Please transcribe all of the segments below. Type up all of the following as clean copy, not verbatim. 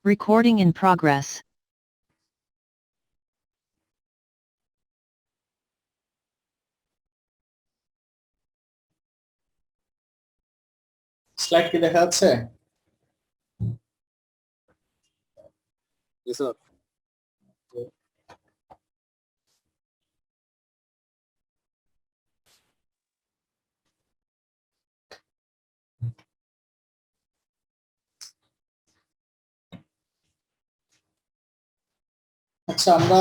Recording in progress. Slide কি দেখা যাচ্ছে? জি স্যার। আচ্ছা, আমরা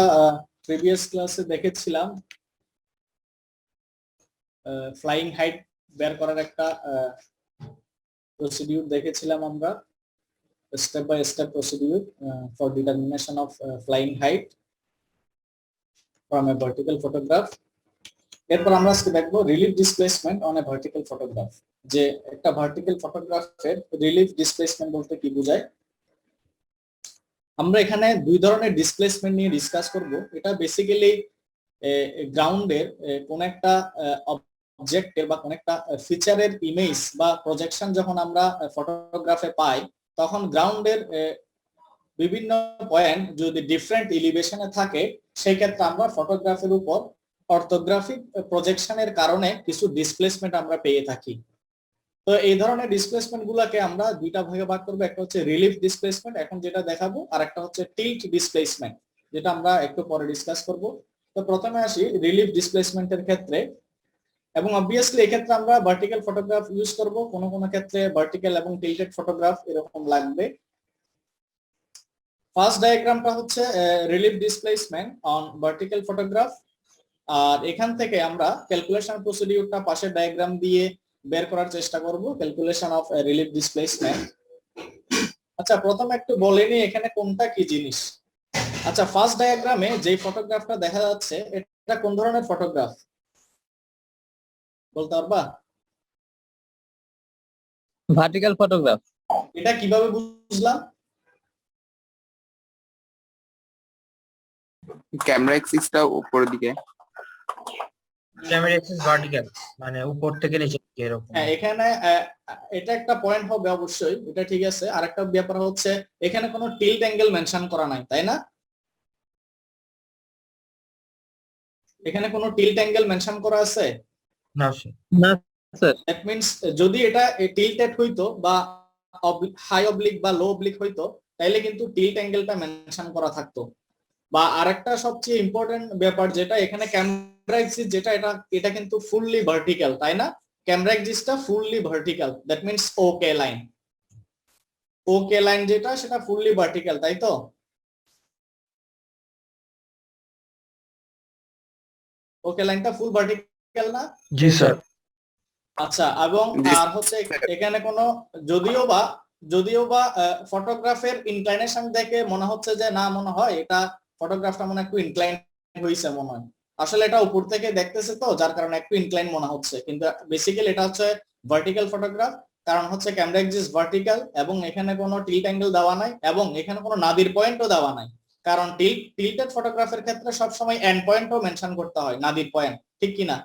প্রিভিয়াস ক্লাসে দেখেছিলাম ফ্লাইং হাইট বের করার একটা প্রসিডিউর দেখেছিলাম আমরা, step by step procedure for determination of flying height from a vertical photograph. এরপর আমরা আজকে দেখবো relief displacement on a vertical photograph. যে একটা ভার্টিক্যাল ফটোগ্রাফের রিলিফ ডিসপ্লেসমেন্ট বলতে কি বোঝায়। আমরা এখানে দুই ধরনের ডিসপ্লেসমেন্ট নিয়ে ডিসকাস করব। এটা বেসিক্যালি গ্রাউন্ডের কোন একটা অবজেক্টের বা কোন একটা ফিচারের ইমেজ বা প্রজেকশন যখন আমরা ফটোগ্রাফে পাই, তখন গ্রাউন্ডের বিভিন্ন পয়েন্ট যদি ডিফারেন্ট এলিভেশনে থাকে, সেই ক্ষেত্রে আমরা ফটোগ্রাফের উপর অর্থোগ্রাফিক প্রজেকশনের কারণে কিছু ডিসপ্লেসমেন্ট আমরা পেয়ে থাকি। তো এই ধরনের ডিসপ্লেসমেন্ট গুলাকে আমরা দুইটা ভাগে ভাগ করবো। একটা হচ্ছে রিলিফ ডিসপ্লেসমেন্ট, এখন যেটা দেখাবো, আর একটা হচ্ছে টিল্ট ডিসপ্লেসমেন্ট, যেটা আমরা একটু পরে ডিসকাস করব। তো প্রথমে আসি রিলিফ ডিসপ্লেসমেন্টের ক্ষেত্রে, এবং অবভিয়াসলি এই ক্ষেত্রে আমরা ভার্টিক্যাল ফটোগ্রাফ ইউজ করব, কোন কোন ক্ষেত্রে ভার্টিক্যাল এবং টিল্টেড ফটোগ্রাফ এরকম লাগবে। ফার্স্ট ডায়াগ্রামটা হচ্ছে relief displacement on vertical photograph, আর এখান থেকে আমরা ক্যালকুলেশন প্রসিডিউরটা পাশের ডায়াগ্রাম দিয়ে বের করার চেষ্টা করব, ক্যালকুলেশন অফ রিলিফ ডিসপ্লেসমেন্ট। আচ্ছা, প্রথমে একটু বলে নিই এখানে কোনটা কি জিনিস। আচ্ছা, ফার্স্ট ডায়াগ্রামে যে ফটোগ্রাফটা দেখা যাচ্ছে, এটা কোন ধরনের ফটোগ্রাফ বলতে পারবা? Vertical photograph. এটা কিভাবে বুঝলাম? ক্যামেরা অ্যাক্সিসটা উপরের দিকে, ক্যামেরা অ্যাক্সিস ভার্টিক্যাল, মানে উপর থেকে নিচে দিকে এরকম। হ্যাঁ, এখানে এটা একটা পয়েন্ট হবে অবশ্যই, এটা ঠিক আছে। আরেকটা ব্যাপার হচ্ছে এখানে কোনো টিল্ট অ্যাঙ্গেল মেনশন করা নাই, তাই না? এখানে কোনো টিল্ট অ্যাঙ্গেল মেনশন করা আছে না না স্যার। দ্যাট মিন্স যদি এটা টিল্টেড হইতো বা হাই অবলিক বা লো অবলিক হইতো, তাইলে কিন্তু টিল্ট অ্যাঙ্গেলটা মেনশন করা থাকতো। বা আরেকটা সবচেয়ে ইম্পর্টেন্ট ব্যাপার, যেটা এখানে ক্যামেরা অ্যাক্সিস, যেটা এটা কিন্তু ফুললি ভার্টিক্যাল, তাই না? ক্যামেরা অ্যাক্সিসটা fully vertical, that means okay line, okay line যেটা, সেটা ফুললি ভার্টিক্যাল, তাই তো? ওকে লাইনটা ফুল ভার্টিক্যাল না? জি স্যার। আচ্ছা, এবং আর হচ্ছে এখানে কোনো যদিও বা ফটোগ্রাফের ইনক্লাইনেশন দেখে মনে হচ্ছে যে না, মনে হয় এটা ফটোগ্রাফটা মনে একটু ইনক্লাইন হয়েছে মনে হয়। আসলে এটা উপর থেকে দেখতেছে তো, যার কারণে একটু ইনক্লাইন মনে হচ্ছে, কিন্তু বেসিক্যালি এটা হচ্ছে ভার্টিক্যাল ফটোগ্রাফ। কারণ হচ্ছে ক্যামেরা অ্যাক্সিস ভার্টিক্যাল, এবং এখানে কোনো টিল্ট অ্যাঙ্গেল দেওয়া নাই, এবং এখানে কোনো নাদির পয়েন্টও দেওয়া নাই। কারণ টিল্টেড ফটোগ্রাফের ক্ষেত্রে সবসময় এন্ড পয়েন্টও মেনশন করতে হয়, নাদির পয়েন্ট, ঠিক কিনা?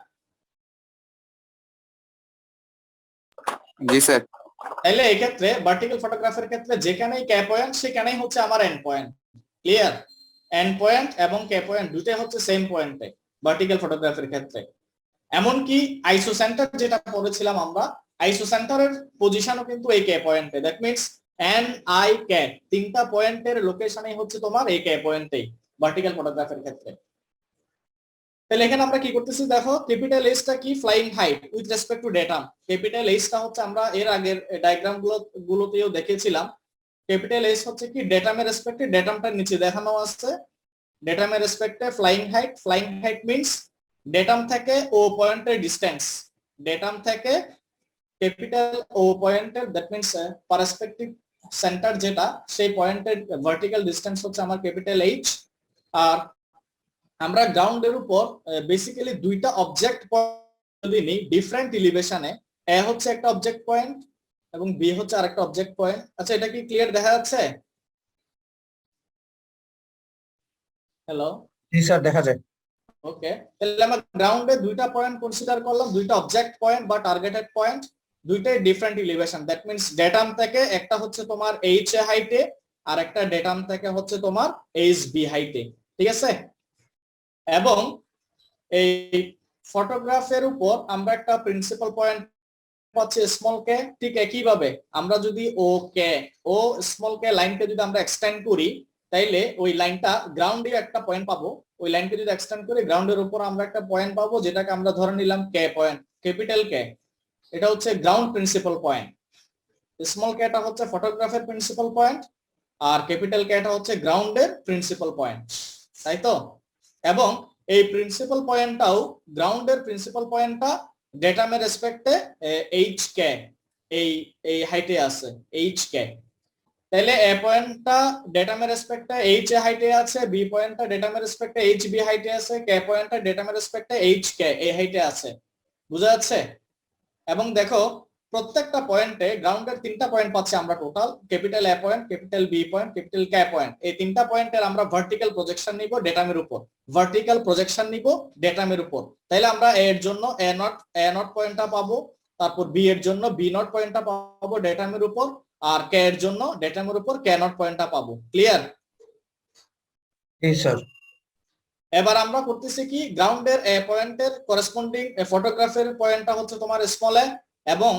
জি স্যার। তাহলে এই ক্ষেত্রে ভার্টিক্যাল ফটোগ্রাফের ক্ষেত্রে যেখানেই কে পয়েন্ট, সেখানেই হচ্ছে আমার end point. Clear? End point এবং কে পয়েন্ট দুটোই হচ্ছে সেম পয়েন্টে ভার্টিক্যাল ফটোগ্রাফের ক্ষেত্রে। এমনকি আইসো সেন্টার যেটা পড়েছিলাম আমরা, আইসো সেন্টারের পজিশনও কিন্তু এই কে পয়েন্টে, that means N I K, তিনটা পয়েন্টের লোকেশনই হচ্ছে তোমার এই কে পয়েন্টেই ভার্টিক্যাল ফটোগ্রাফের ক্ষেত্রে। তাহলে এখানে আমরা কি করতেছি দেখো, ক্যাপিটাল এইচটা কি? Flying height with respect to datum. Capital এইচটা হচ্ছে আমরা এর আগের ডায়াগ্রাম গুলোতেও দেখেছিলাম। ক্যাপিটাল এইচ হচ্ছে কি? ডেটামের রেসপেক্টে, ডেটামটার নিচে দেখানো আছে ডেটামের রেসপেক্টে flying height. Flying height means datum থেকে ও পয়েন্টের ডিসটেন্স, ডেটাম থেকে ক্যাপিটাল ও পয়েন্টের, দ্যাট মিন্স পারস্পেক্টিভ সেন্টার যেটা, সেই পয়েন্টের ভার্টিক্যাল ডিসটেন্স হচ্ছে আমার ক্যাপিটাল এইচ। আর আমরা গ্রাউন্ডের উপর বেসিক্যালি দুইটা অবজেক্ট যদি নিই ডিফারেন্ট এলিভেশনে, এ হচ্ছে একটা অবজেক্ট পয়েন্ট এবং বি হচ্ছে আরেকটা অবজেক্ট পয়েন্ট। আচ্ছা, এটা কি ক্লিয়ার দেখা যাচ্ছে? হ্যালো? জি স্যার, দেখা যায়। ওকে, তাহলে আমরা গ্রাউন্ডে দুইটা পয়েন্ট কনসিডার করলাম, দুইটা অবজেক্ট পয়েন্ট বা টার্গেটেড পয়েন্ট, দুইটাই different elevation. That means datum থেকে একটা হচ্ছে তোমার এইচ এ হাইটে, আর একটা ডেটাম থেকে হচ্ছে তোমার এইচ বি হাইটে, ঠিক আছে। এবং এই ফটোগ্রাফের উপর আমরা একটা প্রিন্সিপাল পয়েন্ট পাচ্ছি স্মল কে। ঠিক একইভাবে আমরা যদি ও স্মল কে লাইনকে যদি আমরা এক্সটেন্ড করি, তাইলে ওই লাইনটা গ্রাউন্ডে একটা পয়েন্ট পাবো। ওই লাইনকে যদি এক্সটেন্ড করি গ্রাউন্ডের উপর আমরা একটা পয়েন্ট পাবো, যেটাকে আমরা ধরে নিলাম কে পয়েন্ট, ক্যাপিটাল কে। এটা হচ্ছে গ্রাউন্ড প্রিন্সিপাল পয়েন্ট। স্মল কেটা হচ্ছে ফটোগ্রাফের প্রিন্সিপাল পয়েন্ট, আর ক্যাপিটাল কেটা হচ্ছে গ্রাউন্ডের প্রিন্সিপাল পয়েন্ট, তাই তো। এবং এই প্রিন্সিপাল পয়েন্টটাও, গ্রাউন্ডের প্রিন্সিপাল পয়েন্টটা ডেটামের রেসপেক্টে এইচ কে এই হাইটে আছে এইচ কে। তাহলে এ পয়েন্টটা ডেটামের রেসপেক্টে এইচ এ হাইটে আছে, বি পয়েন্টটা ডেটামের রেসপেক্টে এইচ বি হাইটে আছে, কে পয়েন্টটা ডেটামের রেসপেক্টে এইচ কে এই হাইটে আছে। বুঝা যাচ্ছে? এবং দেখো প্রত্যেকটা পয়েন্টে গ্রাউন্ডের 3টা পয়েন্ট পাচ্ছি আমরা total, capital A point, capital B point, capital K point. এই 3টা পয়েন্টের আমরা ভার্টিক্যাল প্রজেকশন নিব ডেটামের উপর, ভার্টিক্যাল প্রজেকশন নিব ডেটামের উপর। তাহলে আমরা এর জন্য এ নট পয়েন্টটা পাবো, তারপর বি এর জন্য বি নট পয়েন্টটা পাবো ডেটামের উপর, আর কে এর জন্য ডেটামের উপর কে নট পয়েন্টটা পাবো। ক্লিয়ার? জি স্যার। এবার আমরা করতেছি কি, গ্রাউন্ডের এ পয়েন্টের করেসপন্ডিং ফটোগ্রাফের পয়েন্টটা হচ্ছে তোমার স্মল এ, এবং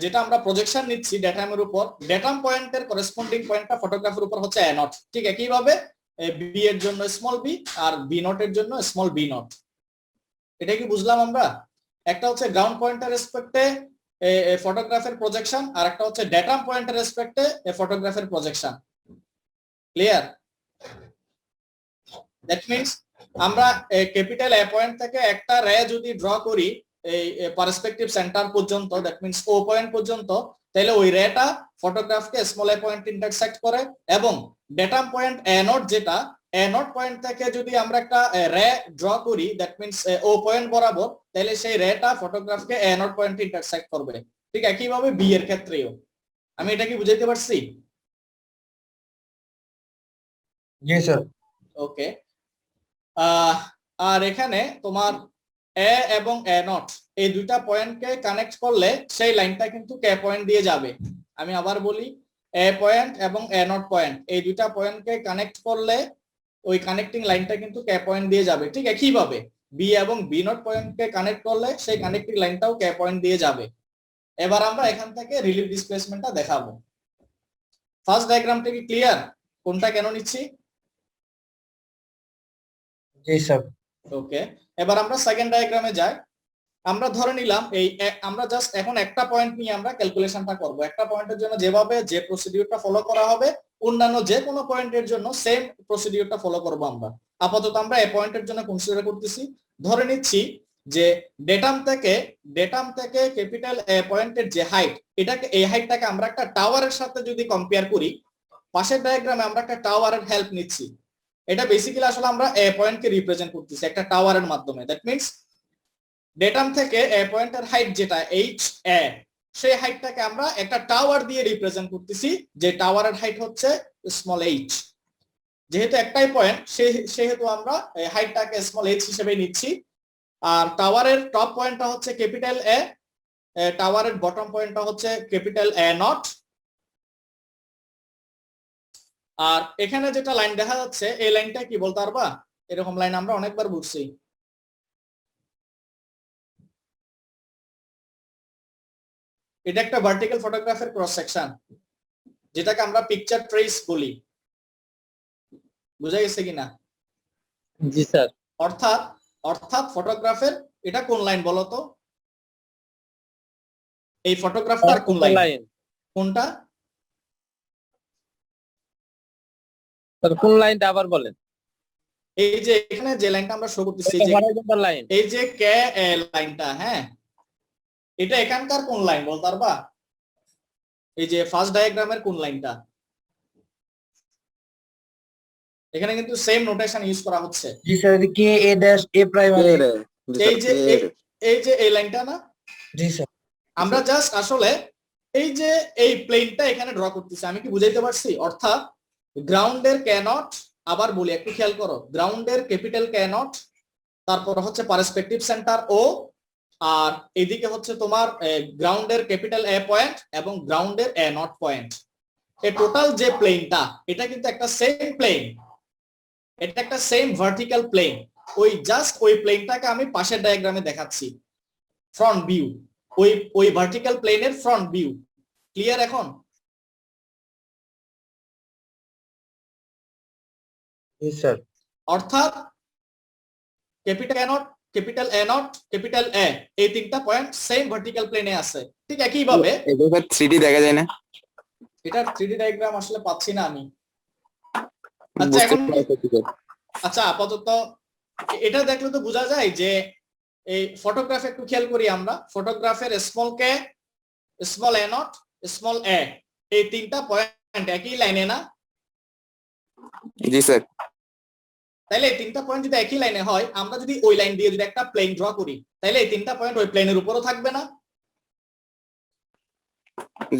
যেটা আমরা প্রজেকশন নিচ্ছি ডেটামের উপর, ডেটাম পয়েন্টের করেসপন্ডিং পয়েন্টটা ফটোগ্রাফের উপর হচ্ছে এ নট। ঠিক একইভাবে বি এর জন্য স্মল বি আর বি নট এর জন্য স্মল বি নট। এটা কি বুঝলাম আমরা? একটা হচ্ছে গ্রাউন্ড পয়েন্টের রেসপেক্টে ফটোগ্রাফের প্রজেকশন, আর একটা হচ্ছে ডেটাম পয়েন্টের রেসপেক্টে ফটোগ্রাফের প্রজেকশন। ক্লিয়ার? দ্যাট মিন্স আমরা ক্যাপিটাল এ পয়েন্ট থেকে একটা রে যদি ড্র করি এই পার্সপেক্টিভ সেন্টার পর্যন্ত, দ্যাট মিন্স ও পয়েন্ট পর্যন্ত, তাহলে ওই রেটা ফটোগ্রাফকে স্মল এ পয়েন্ট ইন্টারসেক্ট করে। এবং ডেটাম পয়েন্ট এ নট, যেটা এ নট পয়েন্ট থেকে যদি আমরা একটা রে ড্র করি, দ্যাট মিন্স ও পয়েন্ট বরাবর, তাহলে সেই রেটা ফটোগ্রাফকে এ নট পয়েন্ট ইন্টারসেক্ট করবে। ঠিক একইভাবে বি এর ক্ষেত্রেও। আমি এটা কি বুঝাইতে পারছি? জি স্যার। ওকে। আর এখানে তোমার এ এবং এ নট এই দুইটা পয়েন্টকে কানেক্ট করলে সেই লাইনটা কিন্তু কে পয়েন্ট দিয়ে যাবে। আমি আবার বলি, এ পয়েন্ট এবং এ নট পয়েন্ট এই দুইটা পয়েন্টকে কানেক্ট করলে ওই কানেক্টিং লাইনটা কিন্তু কে পয়েন্ট দিয়ে যাবে। ঠিক একইভাবে বি এবং বি নট পয়েন্টকে কানেক্ট করলে সেই কানেক্টিং লাইনটাও কে পয়েন্ট দিয়ে যাবে। এবার আমরা এখান থেকে রিলিফ ডিসপ্লেসমেন্টটা দেখাবো। ফার্স্ট ডায়াগ্রামটা কি ক্লিয়ার? কোনটা কেন নিচ্ছি? জি স্যার। ওকে, এবার আমরা সেকেন্ড ডায়াগ্রামে যাই। আমরা ধরে নিলাম এই আমরা জাস্ট এখন একটা পয়েন্ট নিয়ে আমরা ক্যালকুলেশনটা করব। একটা পয়েন্টের জন্য যেভাবে যে প্রসিডিউরটা ফলো করা হবে, অন্যান্য যে কোনো পয়েন্টের জন্য সেম প্রসিডিউরটা ফলো করব আমরা। আপাতত আমরা এই পয়েন্টের জন্য কনসিডার করতেছি, ধরে নিচ্ছি যে ডেটাম থেকে ক্যাপিটাল এ পয়েন্টের যে হাইট, এটাকে এই হাইটটাকে আমরা একটা টাওয়ারের সাথে যদি কম্পেয়ার করি, পাশের ডায়াগ্রামে আমরা একটা টাওয়ারের হেল্প নিচ্ছি। এটা বেসিক্যালি আসলে আমরা এ পয়েন্টকে রিপ্রেজেন্ট করতেছি একটা টাওয়ারের মাধ্যমে। দ্যাট মিন্স ডেটাম থেকে এ পয়েন্টের হাইট যেটা এইচ এ, সেই হাইটটাকে আমরা একটা টাওয়ার দিয়ে রিপ্রেজেন্ট করতেছি, যে টাওয়ারের হাইট হচ্ছে স্মল এইচ। যেহেতু একটাই পয়েন্ট, সেহেতু আমরা হাইটটাকে স্মল এইচ হিসেবে নিচ্ছি। আর টাওয়ারের টপ পয়েন্টটা হচ্ছে ক্যাপিটাল এ, টাওয়ারের বটম পয়েন্টটা হচ্ছে ক্যাপিটাল এ নট। আর এখানে যেটা লাইন দেখা যাচ্ছে, এই লাইনটা কি বলতে পারবা? এরকম লাইন আমরা অনেকবার বুঝছি। এটা একটা ভার্টিক্যাল ফটোগ্রাফের ক্রস সেকশন, যেটাকে আমরা পিকচার ট্রেস বলি। বুঝা গেছে কিনা? জি স্যার। অর্থাৎ ফটোগ্রাফের এটা কোন লাইন বলো তো? এই ফটোগ্রাফটার কোন লাইন? কোনটা? স্যার কোন লাইনটা আবার বলেন? এই যে এখানে যে লাইনটা আমরা শো করতেছি, লাইন, এই যে কে এ লাইনটা, হ্যাঁ, এটা এখানকার কোন লাইন বলতে পারবা? এই যে ফার্স্ট ডায়াগ্রামের কোন লাইনটা? এখানে কিন্তু সেম নোটেশন ইউজ করা হচ্ছে। জি sir, K A dash A primary. এই যে এই লাইনটা না? জি স্যার। আমরা জাস্ট আসলে এই যে এই প্লেনটা এখানে ড্র করতেছি। আমি কি বুঝাইতে পারছি? অর্থাৎ গ্রাউন্ডের কে নট, আবার বলি একটু খেয়াল করো, গ্রাউন্ডের ক্যাপিটাল কে নট, তারপর হচ্ছে পার্সপেক্টিভ সেন্টার ও, আর এদিকে হচ্ছে তোমার গ্রাউন্ডের ক্যাপিটাল এ পয়েন্ট এবং গ্রাউন্ডের এ নট পয়েন্ট। এই টোটাল যে প্লেনটা এটা কিন্তু একটা সেম প্লেন, এটা একটা সেম ভার্টিক্যাল প্লেন। ওই জাস্ট ওই প্লেনটাকে আমি পাশের ডায়াগ্রামে দেখাচ্ছি, ফ্রন্ট ভিউ, ওই ভার্টিক্যাল প্লেনের ফ্রন্ট ভিউ। ক্লিয়ার এখন? জি স্যার। অর্থাৎ capital A not, capital A not, capital A, এই তিনটা পয়েন্ট সেম ভার্টিক্যাল প্লেনে আছে। ঠিক একই ভাবে এটা 3D দেখা যায় না? এটার 3D ডায়াগ্রাম আসলে পাচ্ছি না আমি। আচ্ছা বুঝতে এখন পারছি স্যার। আচ্ছা আপাতত এটা দেখলে তো বোঝা যায় যে এই ফটোগ্রাফে একটু খেয়াল করি আমরা, ফটোগ্রাফের small K, small A not, small A, এই তিনটা পয়েন্ট একই লাইনে না? জি স্যার। তাহলে এই তিনটা পয়েন্ট যদি একই লাইনে হয়, আমরা যদি ওই লাইন দিয়ে যদি একটা প্লেন ড্র করি, তাহলে এই তিনটা পয়েন্ট ওই প্লেনের উপরও থাকবে না?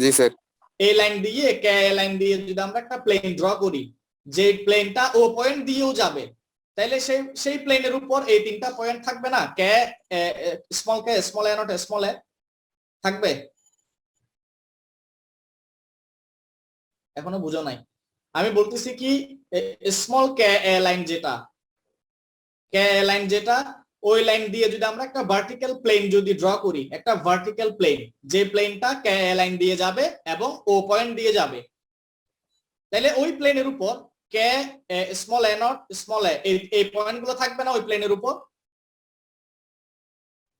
জি স্যার। এই লাইন দিয়ে কে লাইন দিয়ে যদি আমরা একটা প্লেন ড্র করি, যে প্লেনটা ও পয়েন্ট দিয়েও যাবে, তাহলে সেই প্লেনের উপর এই তিনটা পয়েন্ট থাকবে না? কে স্মল এ নট স্মল এ থাকবে? এখনো বুঝো নাই? আমি বলতেছি কি, স্মল কে লাইন যেটা, কে লাইন যেটা, ওই লাইন দিয়ে যদি আমরা একটা ভার্টিক্যাল প্লেন যদি ড্র করি, একটা ভার্টিক্যাল প্লেন, যে প্লেনটা কে লাইন দিয়ে যাবে এবং ও পয়েন্ট দিয়ে যাবে, তাহলে ওই প্লেনের উপর কে small A not small A এই পয়েন্ট গুলো থাকবে না ওই প্লেনের উপর?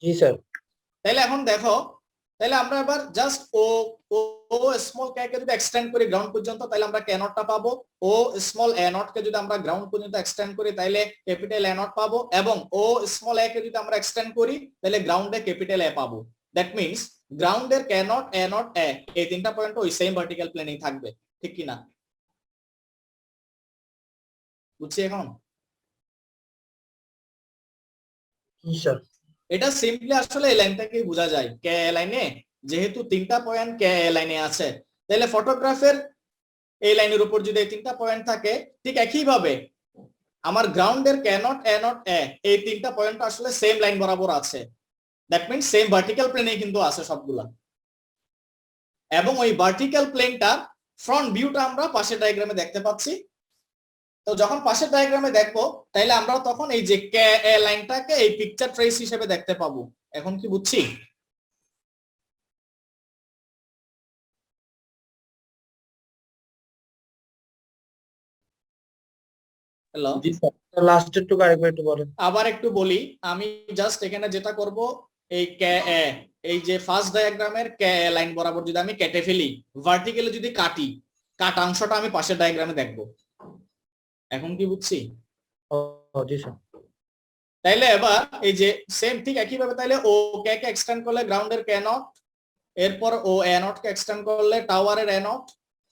জি স্যার। তাহলে এখন দেখো, তাহলে আমরা এবার জাস্ট ও ও স্মল কে কে যদি এক্সটেন্ড করি গ্রাউন্ড পর্যন্ত, তাহলে আমরা কে নটটা পাবো। ও স্মল এ নট কে যদি আমরা গ্রাউন্ড পর্যন্ত এক্সটেন্ড করি, তাহলে ক্যাপিটাল এ নট পাবো, এবং ও স্মল এ কে যদি আমরা এক্সটেন্ড করি, তাহলে গ্রাউন্ডে ক্যাপিটাল এ পাবো। দ্যাট মিন্স গ্রাউন্ডের কে নট এ নট এ এই তিনটা পয়েন্ট ওই সেম ভার্টিক্যাল প্লেনেই থাকবে। ঠিক কি না? বুঝছি এখন? জি স্যার। এটা সিম্পলি আসলে এই লাইনটাকে বোঝা যায়, কে লাইনে যেহেতু তিনটা পয়েন্ট কে লাইনে আছে, তাহলে ফটোগ্রাফের এই লাইনের উপর যদি এই তিনটা পয়েন্ট থাকে, ঠিক একই ভাবে আমার গ্রাউন্ডের কে নট এ নট এ এই তিনটা পয়েন্ট আসলে সেম লাইন বরাবর আছে। দ্যাট মিন্স সেম ভার্টিক্যাল প্লেনে কিন্তু আছে সবগুলা, এবং ওই ভার্টিক্যাল প্লেনটার ফ্রন্ট ভিউটা আমরা পাশের ডায়াগ্রামে দেখতে পাচ্ছি। তো যখন পাশের ডায়াগ্রামে দেখবো, তাহলে আমরা তখন এই যে কে এ লাইনটাকে এই পিকচার ট্রেস হিসেবে দেখতে পাবো। এখন কি বুঝছি? হ্যালো, জি স্যার। লাস্টের টুকু আরেকবার একটু বলেন। আবার একটু বলি আমি, জাস্ট এখানে যেটা করব, এই কে এ, এই যে ফার্স্ট ডায়াগ্রামের কে এ লাইন বরাবর যদি আমি কেটে ফেলি, ভার্টিক্যালি যদি কাটি, কাটা অংশটা আমি পাশের ডায়াগ্রামে দেখবো। এখন কি বুঝছি? জি স্যার। তাইলে এবার এই যে সেম ঠিক একই ভাবে, তাইলে ও কে কে এক্সটেন্ড করলে গ্রাউন্ডের কে নট, এরপর ও এ নট কে এক্সটেন্ড করলে টাওয়ারের এ not,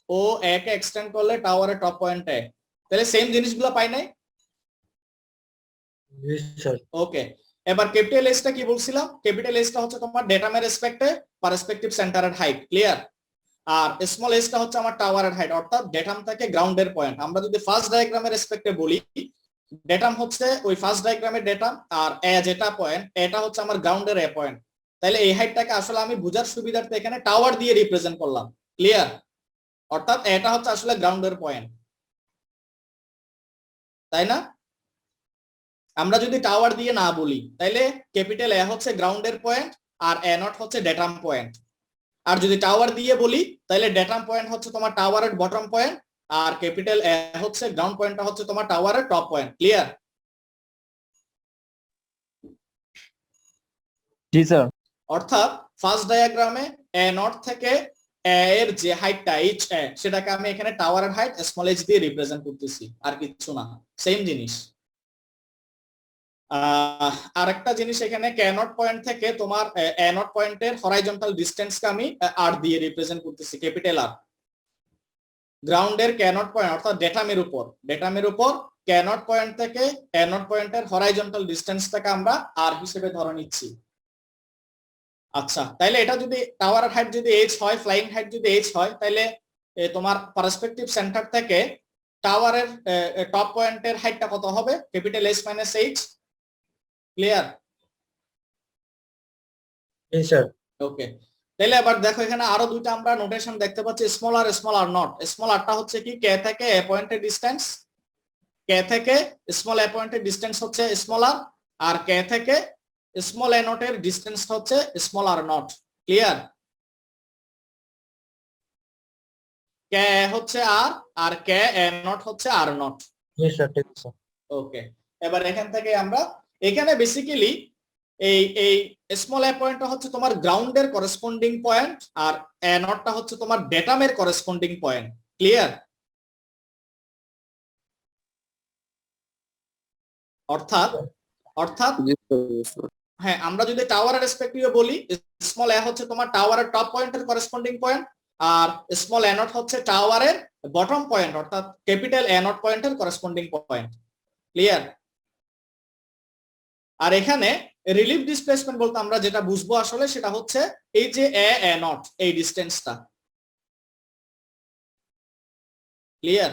O A K extend করলে টাওয়ারের টপ পয়েন্ট এ, তাহলে সেম জিনিসগুলো পাই নাই? জি স্যার। ওকে, এবার ক্যাপিটাল এসটা কি বলছিলাম? ক্যাপিটাল এসটা হচ্ছে তোমার ডেটামের রেসপেক্টে পারস্পেক্টিভ সেন্টারের হাইট। ক্লিয়ার? আর স্মল এসটা হচ্ছে আমার টাওয়ারের হাইট, অর্থাৎ ডেটাম থেকে গ্রাউন্ডের পয়েন্ট। আমরা যদি ফার্স্ট ডায়াগ্রামের রেসপেক্টে বলি, ডেটাম হচ্ছে ওই ফার্স্ট ডায়াগ্রামের ডেটাম, আর এ যেটা পয়েন্ট, এটা হচ্ছে আমার গ্রাউন্ডের এ পয়েন্ট। তাহলে এই হাইটটাকে আসলে আমি বুঝার সুবিধার্থে এখানে টাওয়ার দিয়ে রিপ্রেজেন্ট করলাম। ক্লিয়ার? অর্থাৎ এটা হচ্ছে আসলে গ্রাউন্ডের পয়েন্ট, তাই না? আমরা যদি টাওয়ার দিয়ে না বলি, তাহলে ক্যাপিটাল এ হচ্ছে গ্রাউন্ডের পয়েন্ট আর এ নট হচ্ছে ডেটাম পয়েন্ট। আর যদি টাওয়ার দিয়ে বলি, তাহলে ডেটাম পয়েন্ট হচ্ছে তোমার টাওয়ারের বটম পয়েন্ট, আর ক্যাপিটাল এ হচ্ছে গ্রাউন্ড পয়েন্টটা হচ্ছে তোমার টাওয়ারের টপ পয়েন্ট। ক্লিয়ার? জি স্যার। অর্থাৎ ফার্স্ট ডায়াগ্রামে এ নট থেকে এ এর যে হাইটটা এইচ এ, সেটাকে আমি এখানে টাওয়ারের হাইট স্মল এইচ দিয়ে রিপ্রেজেন্ট করতেছি, আর কিছু না, সেম জিনিস। আরেকটা জিনিস, এখানে কে নট পয়েন্ট থেকে তোমার এ নট পয়েন্টের হরাইজন্টাল ডিসটেন্সকে আমি আর দিয়ে রিপ্রেজেন্ট করতেছি, ক্যাপিটাল আর। গ্রাউন্ডের কে নট পয়েন্ট অর্থাৎ ডেটামের উপর কে নট পয়েন্ট থেকে এ নট পয়েন্টের হরাইজন্টাল ডিসটেন্সটাকে আমরা আর হিসেবে ধরে নিচ্ছি। আচ্ছা, তাইলে এটা যদি টাওয়ারের হাইট যদি এইচ হয়, ফ্লাইং হাইট যদি এইচ হয়, তাহলে তোমার পারস্পেক্টিভ সেন্টার থেকে টাওয়ারের টপ পয়েন্টের হাইটটা কত হবে? Capital S minus H. Clear? জি স্যার। ওকে, তাহলে এবার দেখো এখানে আরো দুইটা আমরা নোটেশন দেখতে পাচ্ছি, স্মল আর নট। স্মল আরটা হচ্ছে কি কে থেকে এ পয়েন্টের ডিসটেন্স, কে থেকে স্মল এ পয়েন্টের ডিসটেন্স হচ্ছে স্মল আর কে থেকে স্মল এ নট এর ডিসটেন্স হচ্ছে স্মল আর নট। ক্লিয়ার? কে হচ্ছে আর কে এ নট হচ্ছে আর নট। জি স্যার, ঠিক আছে। ওকে, এবার এখান থেকে আমরা এখানে বেসিক্যালি এই স্মল এ পয়েন্টটা হচ্ছে তোমার গ্রাউন্ডের করেসপন্ডিং পয়েন্ট আর এ নটটা হচ্ছে তোমার ডেটামের করেসপন্ডিং পয়েন্ট। ক্লিয়ার? অর্থাৎ অর্থাৎ জি স্যার। হ্যাঁ, আমরা যদি টাওয়ারের রেসপেক্টিভে বলি, স্মল এ হচ্ছে তোমার টাওয়ারের টপ পয়েন্টের করেসপন্ডিং পয়েন্ট আর স্মল এ নট হচ্ছে টাওয়ারের বটম পয়েন্ট অর্থাৎ ক্যাপিটাল এ নট পয়েন্টের করেসপন্ডিং পয়েন্ট। ক্লিয়ার? আর এখানে রিলিফ ডিসপ্লেসমেন্ট বলতে আমরা যেটা বুঝবো আসলে সেটা হচ্ছে এই যে এ নট এই ডিসটেন্সটা। ক্লিয়ার?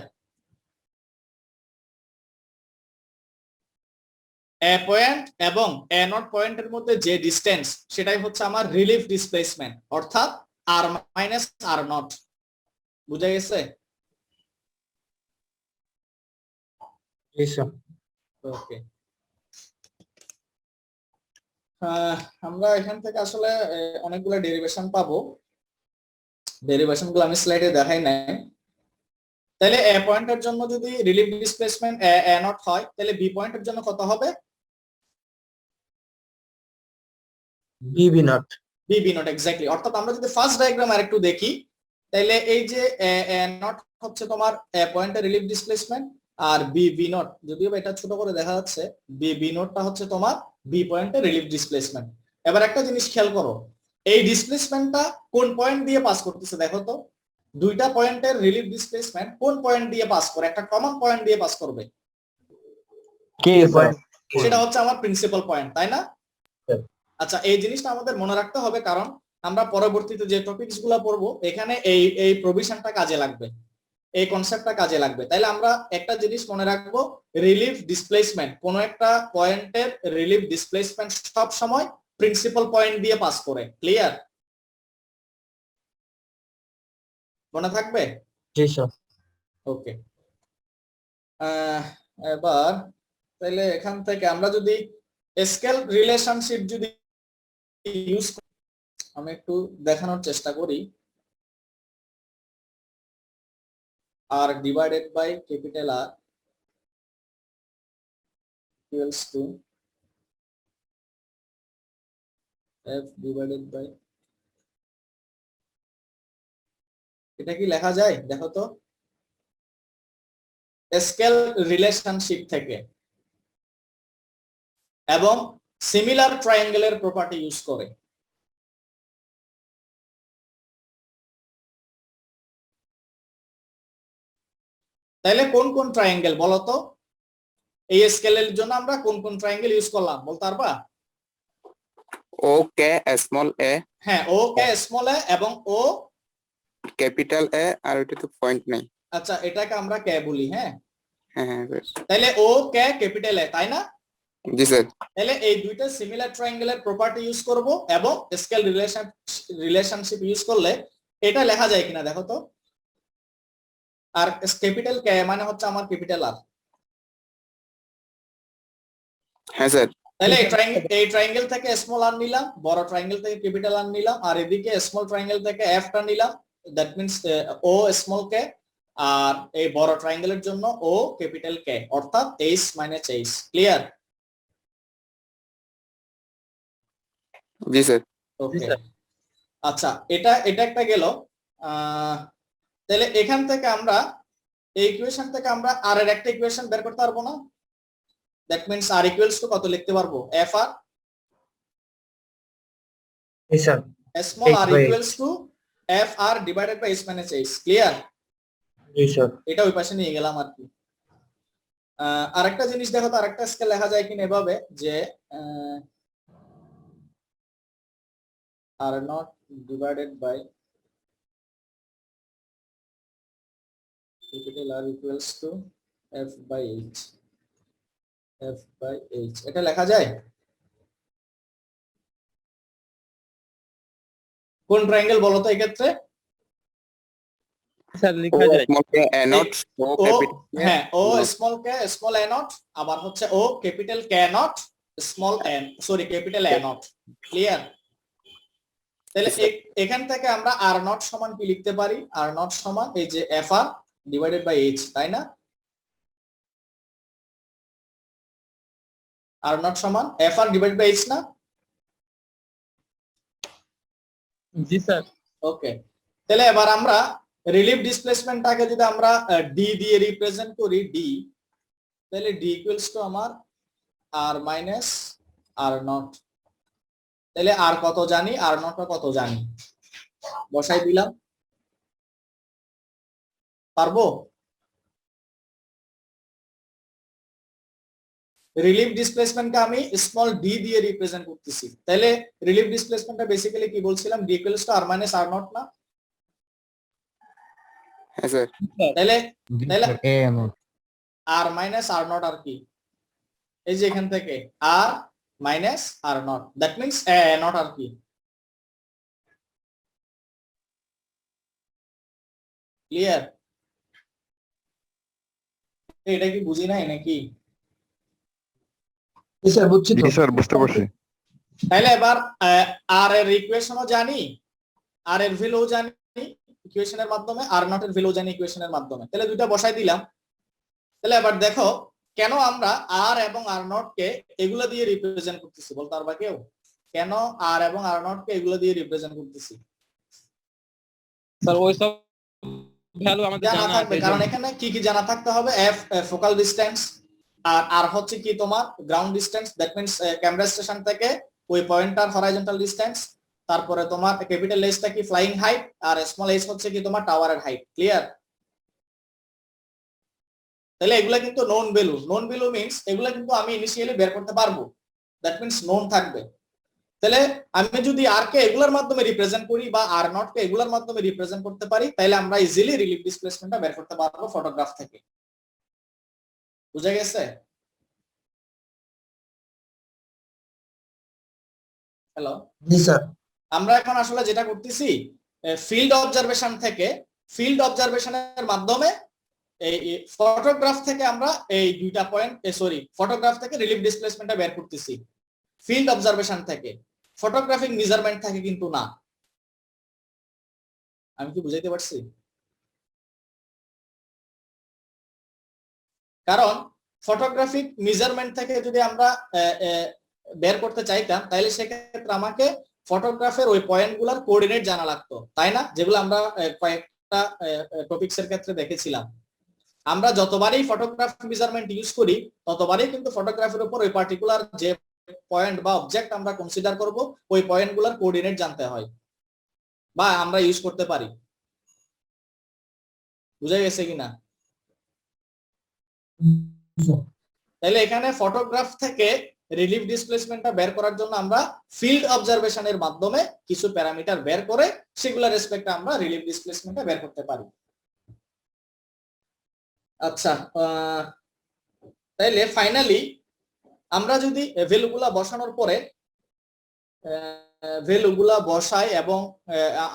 এ পয়েন্ট এবং এ নট পয়েন্টের মধ্যে যে ডিসটেন্স সেটাই হচ্ছে আমার রিলিফ ডিসপ্লেসমেন্ট অর্থাৎ আর মাইনাস আর নট। বুঝা গেছে? জি স্যার। ওকে, আমরা এখান থেকে আসলে অনেকগুলো ডেরিভেশন পাবো। ডেরিভেশন গুলো আমি স্লাইডে দেখাই নাই। তাহলে এ পয়েন্টের জন্য যদি রিলিফ ডিসপ্লেসমেন্ট এ নট হয় তাহলে বি পয়েন্টের জন্য কত হবে? বিবি নট। B not exactly. অর্থাৎ আমরা যদি ফার্স্ট ডায়াগ্রাম আর একটু দেখি তাহলে এই যে এ নট হচ্ছে তোমার এ পয়েন্টের রিলিফ ডিসপ্লেসমেন্ট আর বি নট, যদিও এটা ছোট করে দেখা যাচ্ছে, বি নটটা হচ্ছে তোমার বি পয়েন্টের রিলিফ ডিসপ্লেসমেন্ট। এবার একটা জিনিস খেয়াল করো, এই ডিসপ্লেসমেন্টটা কোন পয়েন্ট দিয়ে পাস করতেছে দেখো তো। দুইটা পয়েন্টের রিলিফ ডিসপ্লেসমেন্ট কোন পয়েন্ট দিয়ে পাস করে? একটা কমন পয়েন্ট দিয়ে পাস করবে, কে পয়েন্ট? সেটা হচ্ছে আমার প্রিন্সিপাল পয়েন্ট, তাই না? হ্যাঁ। আচ্ছা, এই জিনিসটা আমাদের মনে রাখতে হবে কারণ আমরা পরবর্তীতে যে টপিকস গুলো পড়বো এখানে এই প্রভিশনটা কাজে লাগবে, এই কনসেপ্টটা কাজে লাগবে। তাইলে আমরা একটা জিনিস মনে রাখবো, রিলিফ ডিসপ্লেসমেন্ট, কোন একটা পয়েন্টের রিলিফ ডিসপ্লেসমেন্ট সব সময় প্রিন্সিপাল পয়েন্ট দিয়ে পাস করে। ক্লিয়ার? মনে থাকবে? জি স্যার। ওকে, এবার তাহলে এখান থেকে আমরা যদি স্কেল রিলেশনশিপ যদি ইউজ, আমি একটু দেখানোর চেষ্টা করি। R divided by capital R equals to f divided by, এটা কি লেখা যায় দেখো তো স্কেল রিলেশনশিপ থেকে এবং সিমিলার ট্রায়াঙ্গেলের প্রপার্টি ইউজ করে। তাহলে কোন কোন ট্রায়াঙ্গেল বলো তো? এই স্কেলের জন্য আমরা কোন কোন ট্রায়াঙ্গেল ইউজ করলাম বলতে পারবা? ও কে স্মল এ, হ্যাঁ, ও কে স্মল এ এবং ও ক্যাপিটাল এ, আর ওটা তো পয়েন্ট নাই। আচ্ছা, এটাকে আমরা কে বলি। হ্যাঁ, হ্যাঁ হ্যাঁ স্যার। তাহলে ও কে ক্যাপিটাল এ, তাই না? জি স্যার। তাহলে এই দুইটা সিমিলার ট্রায়াঙ্গেলের প্রপার্টি ইউজ করব এবং স্কেল রিলেশনশিপ ইউজ করলে এটা লেখা যায় কিনা দেখো তো। আর ক্যাপিটাল কে মানে হচ্ছে আমার ক্যাপিটাল আর। হ্যাঁ স্যার। তাহলে এই ট্রায়াঙ্গেল থেকে স্মল আর নিলাম, বড় ট্রায়াঙ্গেল থেকে ক্যাপিটাল আর নিলাম, আর এদিকে স্মল ট্রায়াঙ্গেল থেকে এফ টা নিলাম, দ্যাট মিন্স ও স্মল কে, আর এই বড় ট্রায়াঙ্গেলের জন্য ও ক্যাপিটাল কে অর্থাৎ এইচ মাইনাস এইচ। ক্লিয়ার? জি স্যার। ওকে, আচ্ছা, এটা একটা গেল। তাহলে এখান থেকে আমরা এই ইকুয়েশন থেকে আমরা আর এর একটা ইকুয়েশন বের করতে পারবো না? That means R equals to কত লিখতে পারবো? এফ আর জি sir. Small H R by equals to F R divided by H minus H. Clear? জি স্যার। এটা ওই পাশে নিয়ে গেলাম আর কি। আরেকটা জিনিস দেখো তো, আরেকটা স্কেল লেখা যায় কিনা এভাবে যে R naught divided by capital R equals to f by h, f by h, এটা লেখা যায়? কোন ট্রায়াঙ্গেল বলো তো এই ক্ষেত্রে? স্যার ও লেখা যায় small K A not O O, capital হ্যাঁ, O small K small A not, আবার হচ্ছে O capital K not small N, sorry capital A not. Clear? তাহলে এখান থেকে আমরা আর নট সমান কি লিখতে পারি? আর নট সমান এই যে F R divided by H, তাই না? আর নট সমান F R divided by H না? জি স্যার। ওকে, তাহলে এবার আমরা রিলিফ ডিসপ্লেসমেন্টটাকে যদি আমরা ডি দিয়ে রিপ্রেজেন্ট করি, ডি, তাহলে ডি ইকুয়ালস টু আমার আর মাইনাস আর নট। তাহলে আর কত জানি, আর নট কত জানি, বসাই দিলাম। পারবো? রিলিফ ডিসপ্লেসমেন্টকে আমি স্মল ডি দিয়ে রিপ্রেজেন্ট করতেছি। তাহলে রিলিফ ডিসপ্লেসমেন্টটা বেসিক্যালি কি বলছিলাম? D equals to R minus R naught না? হ্যাঁ স্যার তাহলে আর মাইনাস আর নট আর কি? এই যে এখান থেকে R minus R not, that means A not আর কি? ক্লিয়ার? এটা কি বুঝি নাই নাকি? স্যার বুঝছি তো। জি স্যার বুঝতে পারছি। তাহলে এবার আর এর ইকুয়েশনও জানি, আর এর ভ্যালু জানি ইকুয়েশনের মাধ্যমে, আর নট এর ভ্যালু জানি ইকুয়েশনের মাধ্যমে। তাহলে দুইটা বসাই দিলাম। তাহলে এবার দেখো কেন আমরা আর এবং আর নট কে এগুলো দিয়ে রিপ্রেজেন্ট করতেছি, বলতে পারবা কেউ? কেন আর এবং আর নট কে এগুলো দিয়ে রিপ্রেজেন্ট করতেছি? স্যার ওই সব ভ্যালু আমাদের জানা জানা থাকবে, আছে। কারণ এখানে কি কি জানা থাকতে হবে? এফ ফোকাল ডিসটেন্স, আর আর হচ্ছে কি তোমার ground distance, that means camera station থেকে ওই পয়েন্টটার হরাইজন্টাল ডিসটেন্স। তারপরে তোমার ক্যাপিটাল এইচটা কি ফ্লাইং হাইট, আর স্মল এইচ হচ্ছে কি তোমার টাওয়ারের হাইট। ক্লিয়ার? তাহলে এগুলা কিন্তু known value. Known value means এগুলা কিন্তু আমি ইনিশিয়ালি বের করতে পারবো, দ্যাট মিন্স নোন থাকবে। তাহলে আমি যদি আর কে এগুলোর মাধ্যমে রিপ্রেজেন্ট করি বা আর নট কে এগুলোর মাধ্যমে রিপ্রেজেন্ট করতে পারি, তাহলে আমরা ইজিলি রিলিফ ডিসপ্লেসমেন্টটা বের করতে পারবো ফটোগ্রাফ থেকে। বুঝা গেছে? হ্যালো, জি স্যার। আমরা এখন আসলে যেটা করতেছি, ফিল্ড অবজারভেশন থেকে, ফিল্ড অবজারভেশনের মাধ্যমে এই ফটোগ্রাফ থেকে আমরা এই দুইটা পয়েন্ট, সরি ফটোগ্রাফ থেকে রিলিফ ডিসপ্লেসমেন্টটা বের করতেছি ফিল্ড অবজারভেশন থেকে, ফটোগ্রাফিক মেজারমেন্ট থেকে কিন্তু না। আমি কি বুঝাইতে পারছি? কারণ ফটোগ্রাফিক মেজারমেন্ট থেকে যদি আমরা বের করতে চাইতাম, তাহলে সেক্ষেত্রে আমাকে ফটোগ্রাফের ওই পয়েন্টগুলোর কোঅর্ডিনেট জানা লাগতো, তাই না? যেগুলো আমরা কয়েকটা টপিকস এর ক্ষেত্রে দেখেছিলাম। আমরা যতবারই ফটোগ্রাফ মেজারমেন্ট ইউজ করি, ততবারই কিন্তু ফটোগ্রাফের উপর ওই পার্টিকুলার যে পয়েন্ট বা অবজেক্ট আমরা কনসিডার করব, ওই পয়েন্টগুলোর কোঅর্ডিনেট জানতে হয় বা আমরা ইউজ করতে পারি। বুঝা গেছে কিনা? তাহলে এখানে ফটোগ্রাফ থেকে রিলিফ ডিসপ্লেসমেন্টটা বের করার জন্য আমরা ফিল্ড অবজারভেশনের মাধ্যমে কিছু প্যারামিটার বের করে সেগুলোর রেসপেক্টে আমরা রিলিফ ডিসপ্লেসমেন্টটা বের করতে পারি। আচ্ছা, তাইলে ফাইনালি আমরা যদি ভ্যালুগুলা বসানোর পরে ভ্যালুগুলা বসাই এবং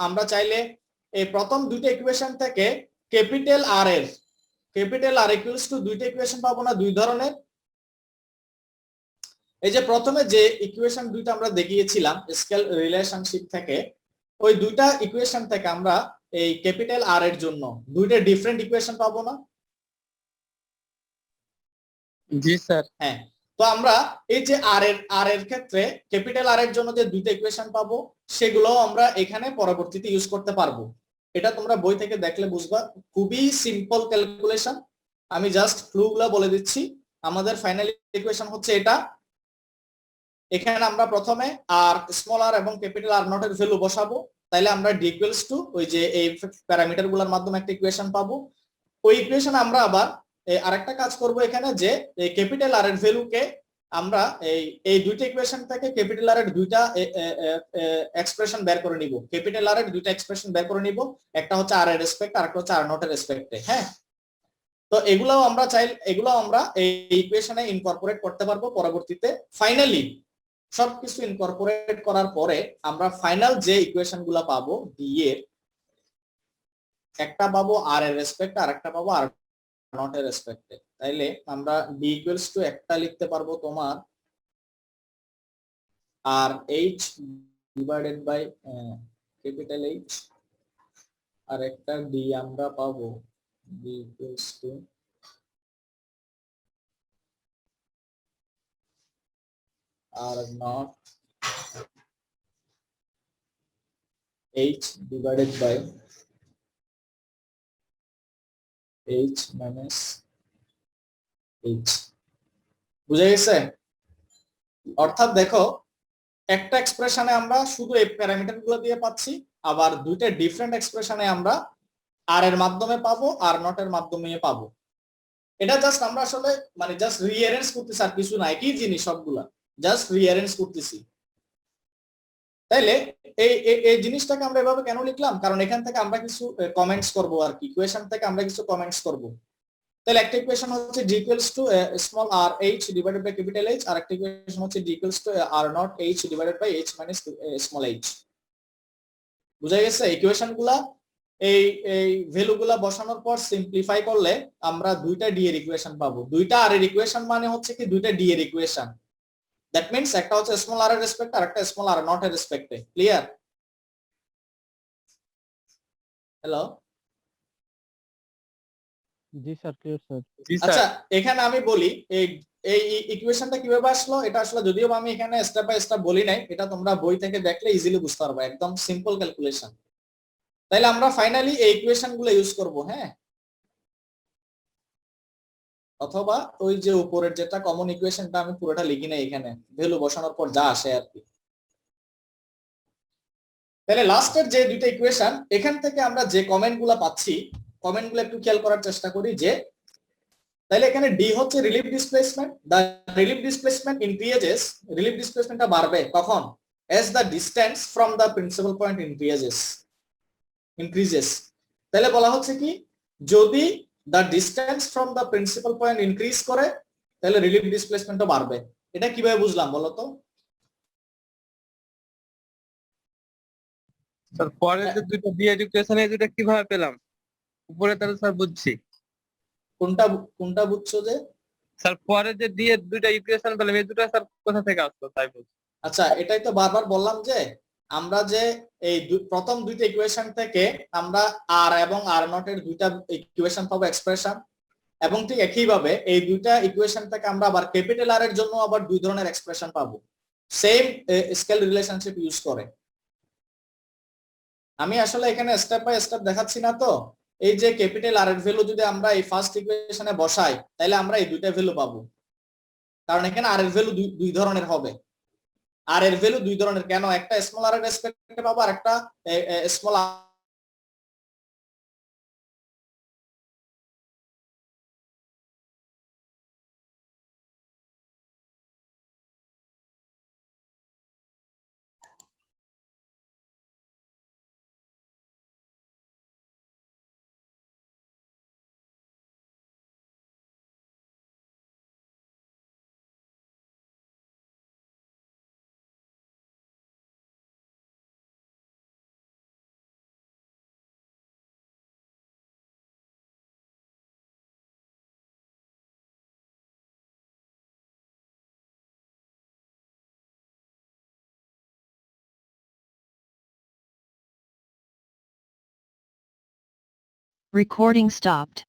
আমরা চাইলে এই প্রথম দুইটা ইকুয়েশন থেকে ক্যাপিটাল আর এর ক্যাপিটাল আর ইকুয়ালস টু দুইটা ইকুয়েশন পাবো না, দুই ধরনের। এই যে প্রথমে যে ইকুয়েশন দুইটা আমরা দেখিয়েছিলাম স্কেল রিলেশনশিপ থেকে, ওই দুইটা ইকুয়েশন থেকে আমরা এই ক্যাপিটাল আর এর জন্য দুইটা ডিফারেন্ট ইকুয়েশন পাবো না? জি স্যার। হ্যাঁ, তো আমরা এই যে আর এর ক্ষেত্রে ক্যাপিটাল আর এর জন্য যে দুইটা ইকুয়েশন পাবো, সেগুলো আমরা এখানে পরবর্তীতে ইউজ করতে পারবো। এটা তোমরা বই থেকে দেখলে বুঝবা, খুবই সিম্পল ক্যালকুলেশন। আমি জাস্ট ক্লুগুলো বলে দিচ্ছি। আমাদের ফাইনাল ইকুয়েশন হচ্ছে এটা। এখানে আমরা প্রথমে আর স্মল আর এবং ক্যাপিটাল আর নট এর ভ্যালু বসাবো, তাইলে আমরা ডি ইকুয়ালস টু ওই যে এই প্যারামিটার গুলোর মাধ্যমে একটা ইকুয়েশন পাবো। ওই ইকুয়েশন আমরা আবার আরেকটা কাজ করব এখানে, যে এই ক্যাপিটাল আর এর ভ্যালুকে আমরা এই দুইটা ইকুয়েশন থেকে ক্যাপিটাল আর এর দুইটা এক্সপ্রেশন বের করে নিব। ক্যাপিটাল আর এর দুইটা এক্সপ্রেশন বের করে নিব, একটা হচ্ছে আর এর রেসপেক্ট আর একটা হচ্ছে আর নট এর রেসপেক্টে। হ্যাঁ, তো এগুলাও আমরা এই ইকুয়েশনে ইনকর্পোরেট করতে পারবো পরবর্তীতে। ফাইনালি সবকিছু ইনকর্পোরেট করার পরে আমরা ফাইনাল যে ইকুয়েশন গুলা পাবো ডি এর, একটা পাবো আর এর রেসপেক্ট আর একটা পাবো আর নট এর রেসপেক্টে। তাইলে আমরা ডি ইকুয়ালস টু একটা লিখতে পারবো তোমার R H divided by capital H, আর একটা ডি আমরা পাবো D equals to R not H divided by H minus H. বুঝা গেছে? অর্থাৎ দেখো, একটা এক্সপ্রেশনে আমরা শুধু এই প্যারামিটার গুলো দিয়ে পাচ্ছি, আবার দুইটা ডিফারেন্ট এক্সপ্রেশনে আমরা আর এর মাধ্যমে পাবো আর নট এর মাধ্যমে পাবো। এটা জাস্ট আমরা আসলে মানে জাস্ট রিঅ্যারেঞ্জ করতেছি, আর কিছু না, একই জিনিস সবগুলা, জাস্ট রিঅ্যারেঞ্জ করতেছি। তাইলে এই এই জিনিসটাকে আমরা এভাবে কেন লিখলাম, কারণ এখান থেকে আমরা কিছু কমেন্টস করব আর কি, ইকুয়েশন থেকে আমরা কিছু কমেন্টস করব। তাহলে একটা ইকুয়েশন হচ্ছে D equals to small R H divided by capital H, আর একটা ইকুয়েশন হচ্ছে D equals to R not H divided by H minus small H. বুঝা গেছে? ইকুয়েশন গুলা এই এই ভ্যালু গুলা বসানোর পর সিম্পলিফাই করলে আমরা দুইটা ডি এর ইকুয়েশন পাবো। দুইটা আর এর ইকুয়েশন মানে হচ্ছে কি দুইটা ডি এর ইকুয়েশন। দ্যাট মিন্স একটা হচ্ছে স্মল আর এর রেসপেক্ট আর একটা স্মল আর নট এর রেসপেক্টে। ক্লিয়ার? হ্যালো? জি স্যার, ক্লিয়ার স্যার। জি আচ্ছা, স্যার। এখানে আমি বলি এই এই ইকুয়েশনটা কিভাবে আসলো, এটা আসলে যদিও আমি এখানে স্টেপ বাই স্টেপ বলি নাই, এটা তোমরা বই থেকে দেখলে ইজিলি বুঝতে পারবে, একদম সিম্পল ক্যালকুলেশন। তাইলে আমরা ফাইনালি এই ইকুয়েশন গুলো ইউজ করব, হ্যাঁ, অথবা ওই যে উপরের যেটা কমন ইকুয়েশনটা আমি পুরোটা লিখি নাই, এখানে ভ্যালু বসানোর পর যা আসে আর কি। তাহলে লাস্টের যে দুইটা ইকুয়েশন, এখান থেকে আমরা যে কমেন্ট গুলা পাচ্ছি, কমেন্ট গুলো একটু খেয়াল করার চেষ্টা করি। যে তাহলে এখানে ডি হচ্ছে রিলিফ ডিসপ্লেসমেন্ট, দা রিলিফ ডিসপ্লেসমেন্ট ইনক্রিজেস, রিলিফ ডিসপ্লেসমেন্টটা বাড়বে কখন, as the distance from the principal point increases। তাহলে বলা হচ্ছে কি, যদি the distance from the principal point increase করে তাহলে রিলিফ ডিসপ্লেসমেন্টও বাড়বে। এটা কিভাবে বুঝলাম বলো তো? স্যার পরে যে দুটো দিয়ে ইকুয়েশন এই দুটো কিভাবে পেলাম? উপরে তাহলে স্যার বুঝছি। কোনটা কোনটা বুঝছো যে? স্যার পরে যে দিয়ে দুইটা ইকুয়েশন পেলাম এই দুটো স্যার কোথা থেকে আসলো তাই বলছি। আচ্ছা, এটাই তো বারবার বললাম যে আমরা যে এই প্রথম দুইটা ইকুয়েশন থেকে আমরা আর এবং আর নট এর দুইটা ইকুয়েশন পাবো, এক্সপ্রেশন, এবং ঠিক একইভাবে এই দুইটা ইকুয়েশন থেকে আমরা আবার ক্যাপিটাল আর এর জন্য আবার দুই ধরনের এক্সপ্রেশন পাবো, সেম স্কেল রিলেশনশিপ ইউজ করে। আমি আসলে এখানে স্টেপ বাই স্টেপ দেখাচ্ছি না তো। এই যে ক্যাপিটাল আর এর ভ্যালু যদি আমরা এই ফার্স্ট ইকুয়েশনে বসাই তাহলে আমরা এই দুইটা ভ্যালু পাবো, কারণ এখানে আর এর ভ্যালু দুই ধরনের হবে। আর এর ভ্যালু দুই ধরনের কেন, একটা স্মল আর এর রেসপেক্টে পাবো আর একটা স্মল Recording stopped.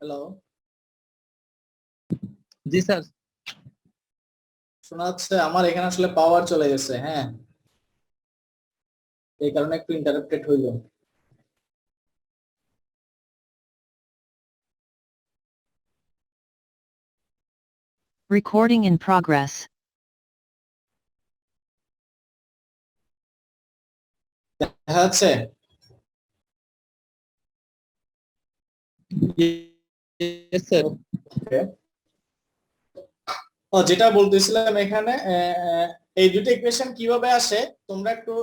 হ্যালো, জি স্যার। শোনা যাচ্ছে? আমার এখানে আসলে পাওয়ার চলে গেছে, হ্যাঁ, এই কারণে একটু ইন্টারাপ্টেড হইলো। Recording in progress. দেখা যাচ্ছে? Yes, sir. Okay. ও, যেটা বলতেছিলাম এখানে এই দুটো ইকুয়েশন কিভাবে আসে তোমরা একটু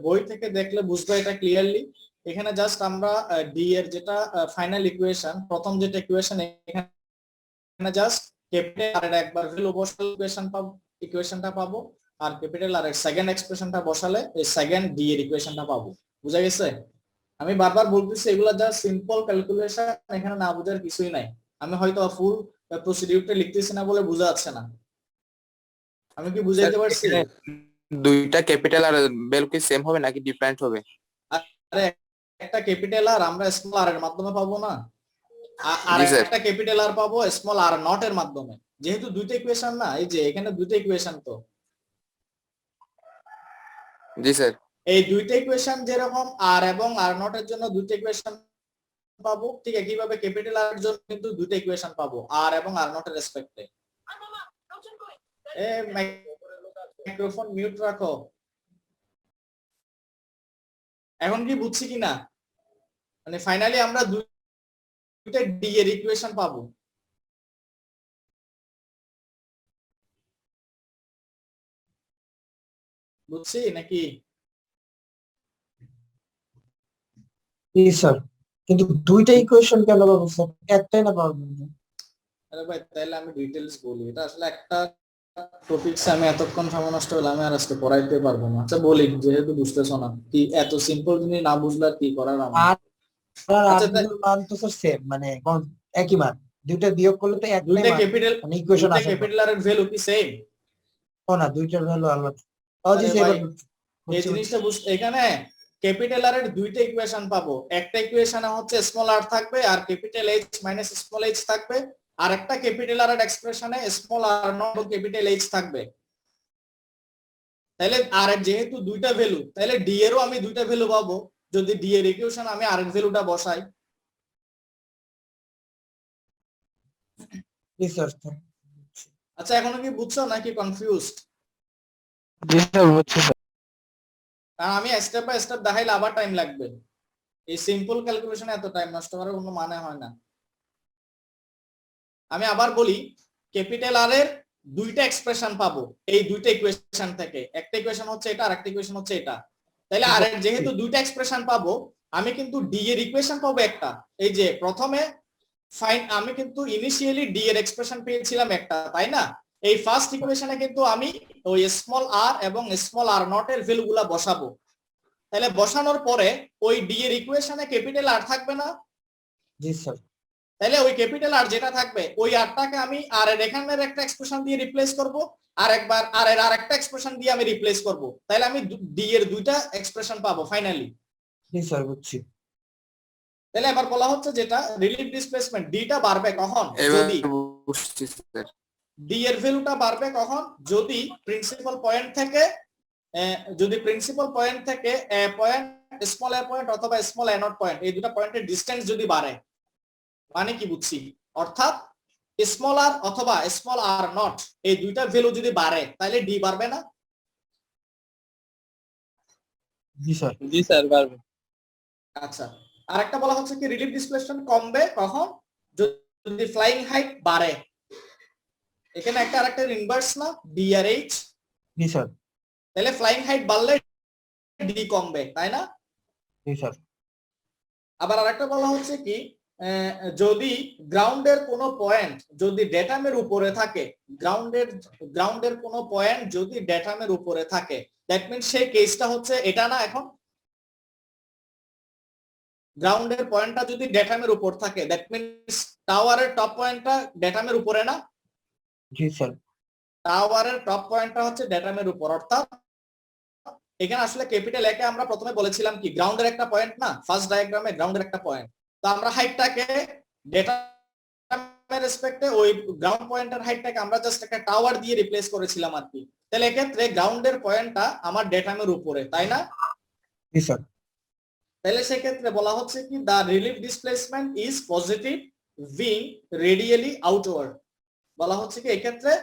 বই থেকে দেখলে বুঝবে এটা ক্লিয়ারলি। এখানে জাস্ট আমরা ডি এর যেটা ফাইনাল ইকুয়েশন, প্রথম যেটা ইকুয়েশন, এখানে জাস্ট ক্যাপিটাল আর এর একবার ভ্যালু বসালে ইকুয়েশনটা পাবো, আর ক্যাপিটাল আর এর সেকেন্ড এক্সপ্রেশনটা বসালে এই সেকেন্ড ডি এর ইকুয়েশনটা পাবো। বুঝা গেছে? আমি বারবার বলতেছি এগুলা জাস্ট সিম্পল ক্যালকুলেশন, এখানে না বোঝার কিছুই নাই। আমি হয়তো ফুল প্রসিডিউরটা লিখতেছি না বলে বোঝা যাচ্ছে না। আমি কি বুঝাইতে পারছি? দুইটা ক্যাপিটাল আর ভ্যালু কি সেম হবে নাকি ডিফারেন্ট হবে? আরে একটা ক্যাপিটাল আর আমরা স্মল আর এর মাধ্যমে পাবো না, আর জি স্যার। একটা ক্যাপিটাল আর পাবো স্মল আর নট এর মাধ্যমে। যেহেতু দুইটা ইকুয়েশন না, এই যে এখানে দুইটা ইকুয়েশন, তো জি স্যার। এই দুইটা ইকুয়েশন যেরকম আর এবং আর নট এর জন্য দুইটা ইকুয়েশন পাবো, ঠিক একইভাবে ক্যাপিটাল আর এর জন্য কিন্তু দুইটা ইকুয়েশন পাবো আর এবং আর নট এর রেসপেক্টে। মাইক্রোফোন মিউট রাখো। এখন কি বুঝছি কিনা? মানে ফাইনালি আমরা দুইটা ডি এর ইকুয়েশন পাবো। বুঝছি নাকি? স্যার, কিন্তু দুইটা ইকুয়েশন কেন পাবো স্যার? একটাই না পাবো? আরে ভাই, তাহলে আমি ডিটেইলস বলি। এটা আসলে একটা টপিকস আমি এতক্ষণ সময় নষ্ট হলে আমি আর আজকে পড়াইতে পারবো না। আচ্ছা বলি, যেহেতু বুঝতেছো না, কি এত সিম্পল জিনিস না বুঝলে আর কি করার আমার। আর আচ্ছা, মান তো স্যার সেম, মানে একই মান, দুইটা বিয়োগ করলে তো একটাই দুইটা মান, ক্যাপিটাল মানে ইকুয়েশন দুইটা আসে। ক্যাপিটাল আর এর ভ্যালু কি সেম? ও না, দুইটার ভ্যালু আলাদা। ও জি আরে স্যার, ভাই, এই জিনিসটা বুঝতে, এখানে ক্যাপিটাল আর এর দুইটা ইকুয়েশন পাবো। একটা ইকুয়েশনে হচ্ছে স্মল আর থাকবে আর capital H minus small H থাকবে, আর একটা ক্যাপিটাল আর এর এক্সপ্রেশনে small R not O capital H থাকবে। তাহলে আর এর যেহেতু দুইটা ভ্যালু, তাহলে ডি এরও আমি দুইটা ভ্যালু পাবো যদি ডি এর ইকুয়েশন আমি আর এর ভ্যালুটা বসাই। জি স্যার। আচ্ছা, এখনো কি বুঝছো নাকি কনফিউজড? জি স্যার, বুঝছি স্যার। কারণ আমি স্টেপ বাই স্টেপ দেখাইলে আবার টাইম লাগবে। এই সিম্পল ক্যালকুলেশনে এত টাইম নষ্ট করার কোনো মানে হয় না। আমি আবার বলি, ক্যাপিটাল আর এর দুইটা এক্সপ্রেশন পাবো এই দুইটা ইকুয়েশন থেকে। একটা ইকুয়েশন হচ্ছে এটা আর একটা ইকুয়েশন হচ্ছে এটা। তাহলে আর এর যেহেতু দুইটা এক্সপ্রেশন পাবো, আমি কিন্তু ডি এর ইকুয়েশন পাবো একটা। এই যে প্রথমে আমি কিন্তু ইনিশিয়ালি ডি এর এক্সপ্রেশন পেয়েছিলাম একটা, তাই না? এই ফার্স্ট ইকুয়েশনে কিন্তু আমি ওই স্মল আর এবং স্মল আর নট এর ভ্যালুগুলা বসাবো। তাহলে বসানোর পরে ওই ডি এর ইকুয়েশনে ক্যাপিটাল আর থাকবে না? জি স্যার। তাহলে ওই ক্যাপিটাল আর যেটা থাকবে ওই আরটাকে আমি আর এর এখানের একটা এক্সপ্রেশন দিয়ে রিপ্লেস করব, আর একবার আর এর আরেকটা এক্সপ্রেশন দিয়ে আমি রিপ্লেস করব। তাহলে আমি ডি এর দুইটা এক্সপ্রেশন পাবো ফাইনালি। জি স্যার, বুঝছি। তাহলে এবার বলা হচ্ছে যেটা রিলিভ ডিসপ্লেসমেন্ট, ডিটা বাড়বে কখন? যদি বুঝছি স্যার। ডি এর ভ্যালুটা বাড়বে কখন? যদি প্রিন্সিপাল পয়েন্ট থেকে এ পয়েন্ট, স্মল এ পয়েন্ট অথবা স্মল এ নট পয়েন্ট, এই দুটো পয়েন্টের ডিসটেন্স যদি বাড়ে। মানে কি বুঝছি? অর্থাৎ স্মল আর অথবা স্মল আর নট এই দুইটা ভ্যালু যদি বাড়ে তাহলে ডি বাড়বে না? জি স্যার। জি স্যার, পারবে। আচ্ছা, আর একটা বলা হচ্ছে কি রিলিভ ডিসপ্লেসমেন্ট কমবে কখন? যদি ফ্লাইং হাইট বাড়ে। এখানে একটা আরেকটা ইনভার্স না, ডি আর এইচ। জি স্যার। তাহলে ফ্লাইং হাইট বাড়লে ডি কমবে, তাই না? জি স্যার। আবার আরেকটা বলা হচ্ছে কি যদি গ্রাউন্ডের কোনো পয়েন্ট যদি ডেটামের উপরে থাকে, গ্রাউন্ডের কোনো পয়েন্ট যদি ডেটামের উপরে থাকে, দ্যাট মিন্স সেই কেসটা হচ্ছে এটা না। এখন গ্রাউন্ডের পয়েন্টটা যদি ডেটামের উপর থাকে, দ্যাট মিন্স টাওয়ারের টপ পয়েন্টটা ডেটামের উপরে না? জি স্যার। টাওয়ারের টপ পয়েন্টটা হচ্ছে ডেটামের উপর। অর্থাৎ এখানে আসলে ক্যাপিটাল একে আমরা প্রথমে বলেছিলাম কি গ্রাউন্ডের একটা পয়েন্ট না, ফার্স্ট ডায়াগ্রামে গ্রাউন্ডের একটা পয়েন্ট। তো আমরা হাইটটাকে ডেটামের রেসপেক্টে ওই গ্রাউন্ড পয়েন্টের হাইটটাকে আমরা জাস্ট একটা টাওয়ার দিয়ে রিপ্লেস করেছিলাম আর কি। তাহলে এক্ষেত্রে গ্রাউন্ডের পয়েন্টটা আমার ডেটামের উপরে, তাই না? জি স্যার। তাহলে সেক্ষেত্রে বলা হচ্ছে কি the relief displacement is positive being radially outward. বলা হচ্ছে কি এক্ষেত্রে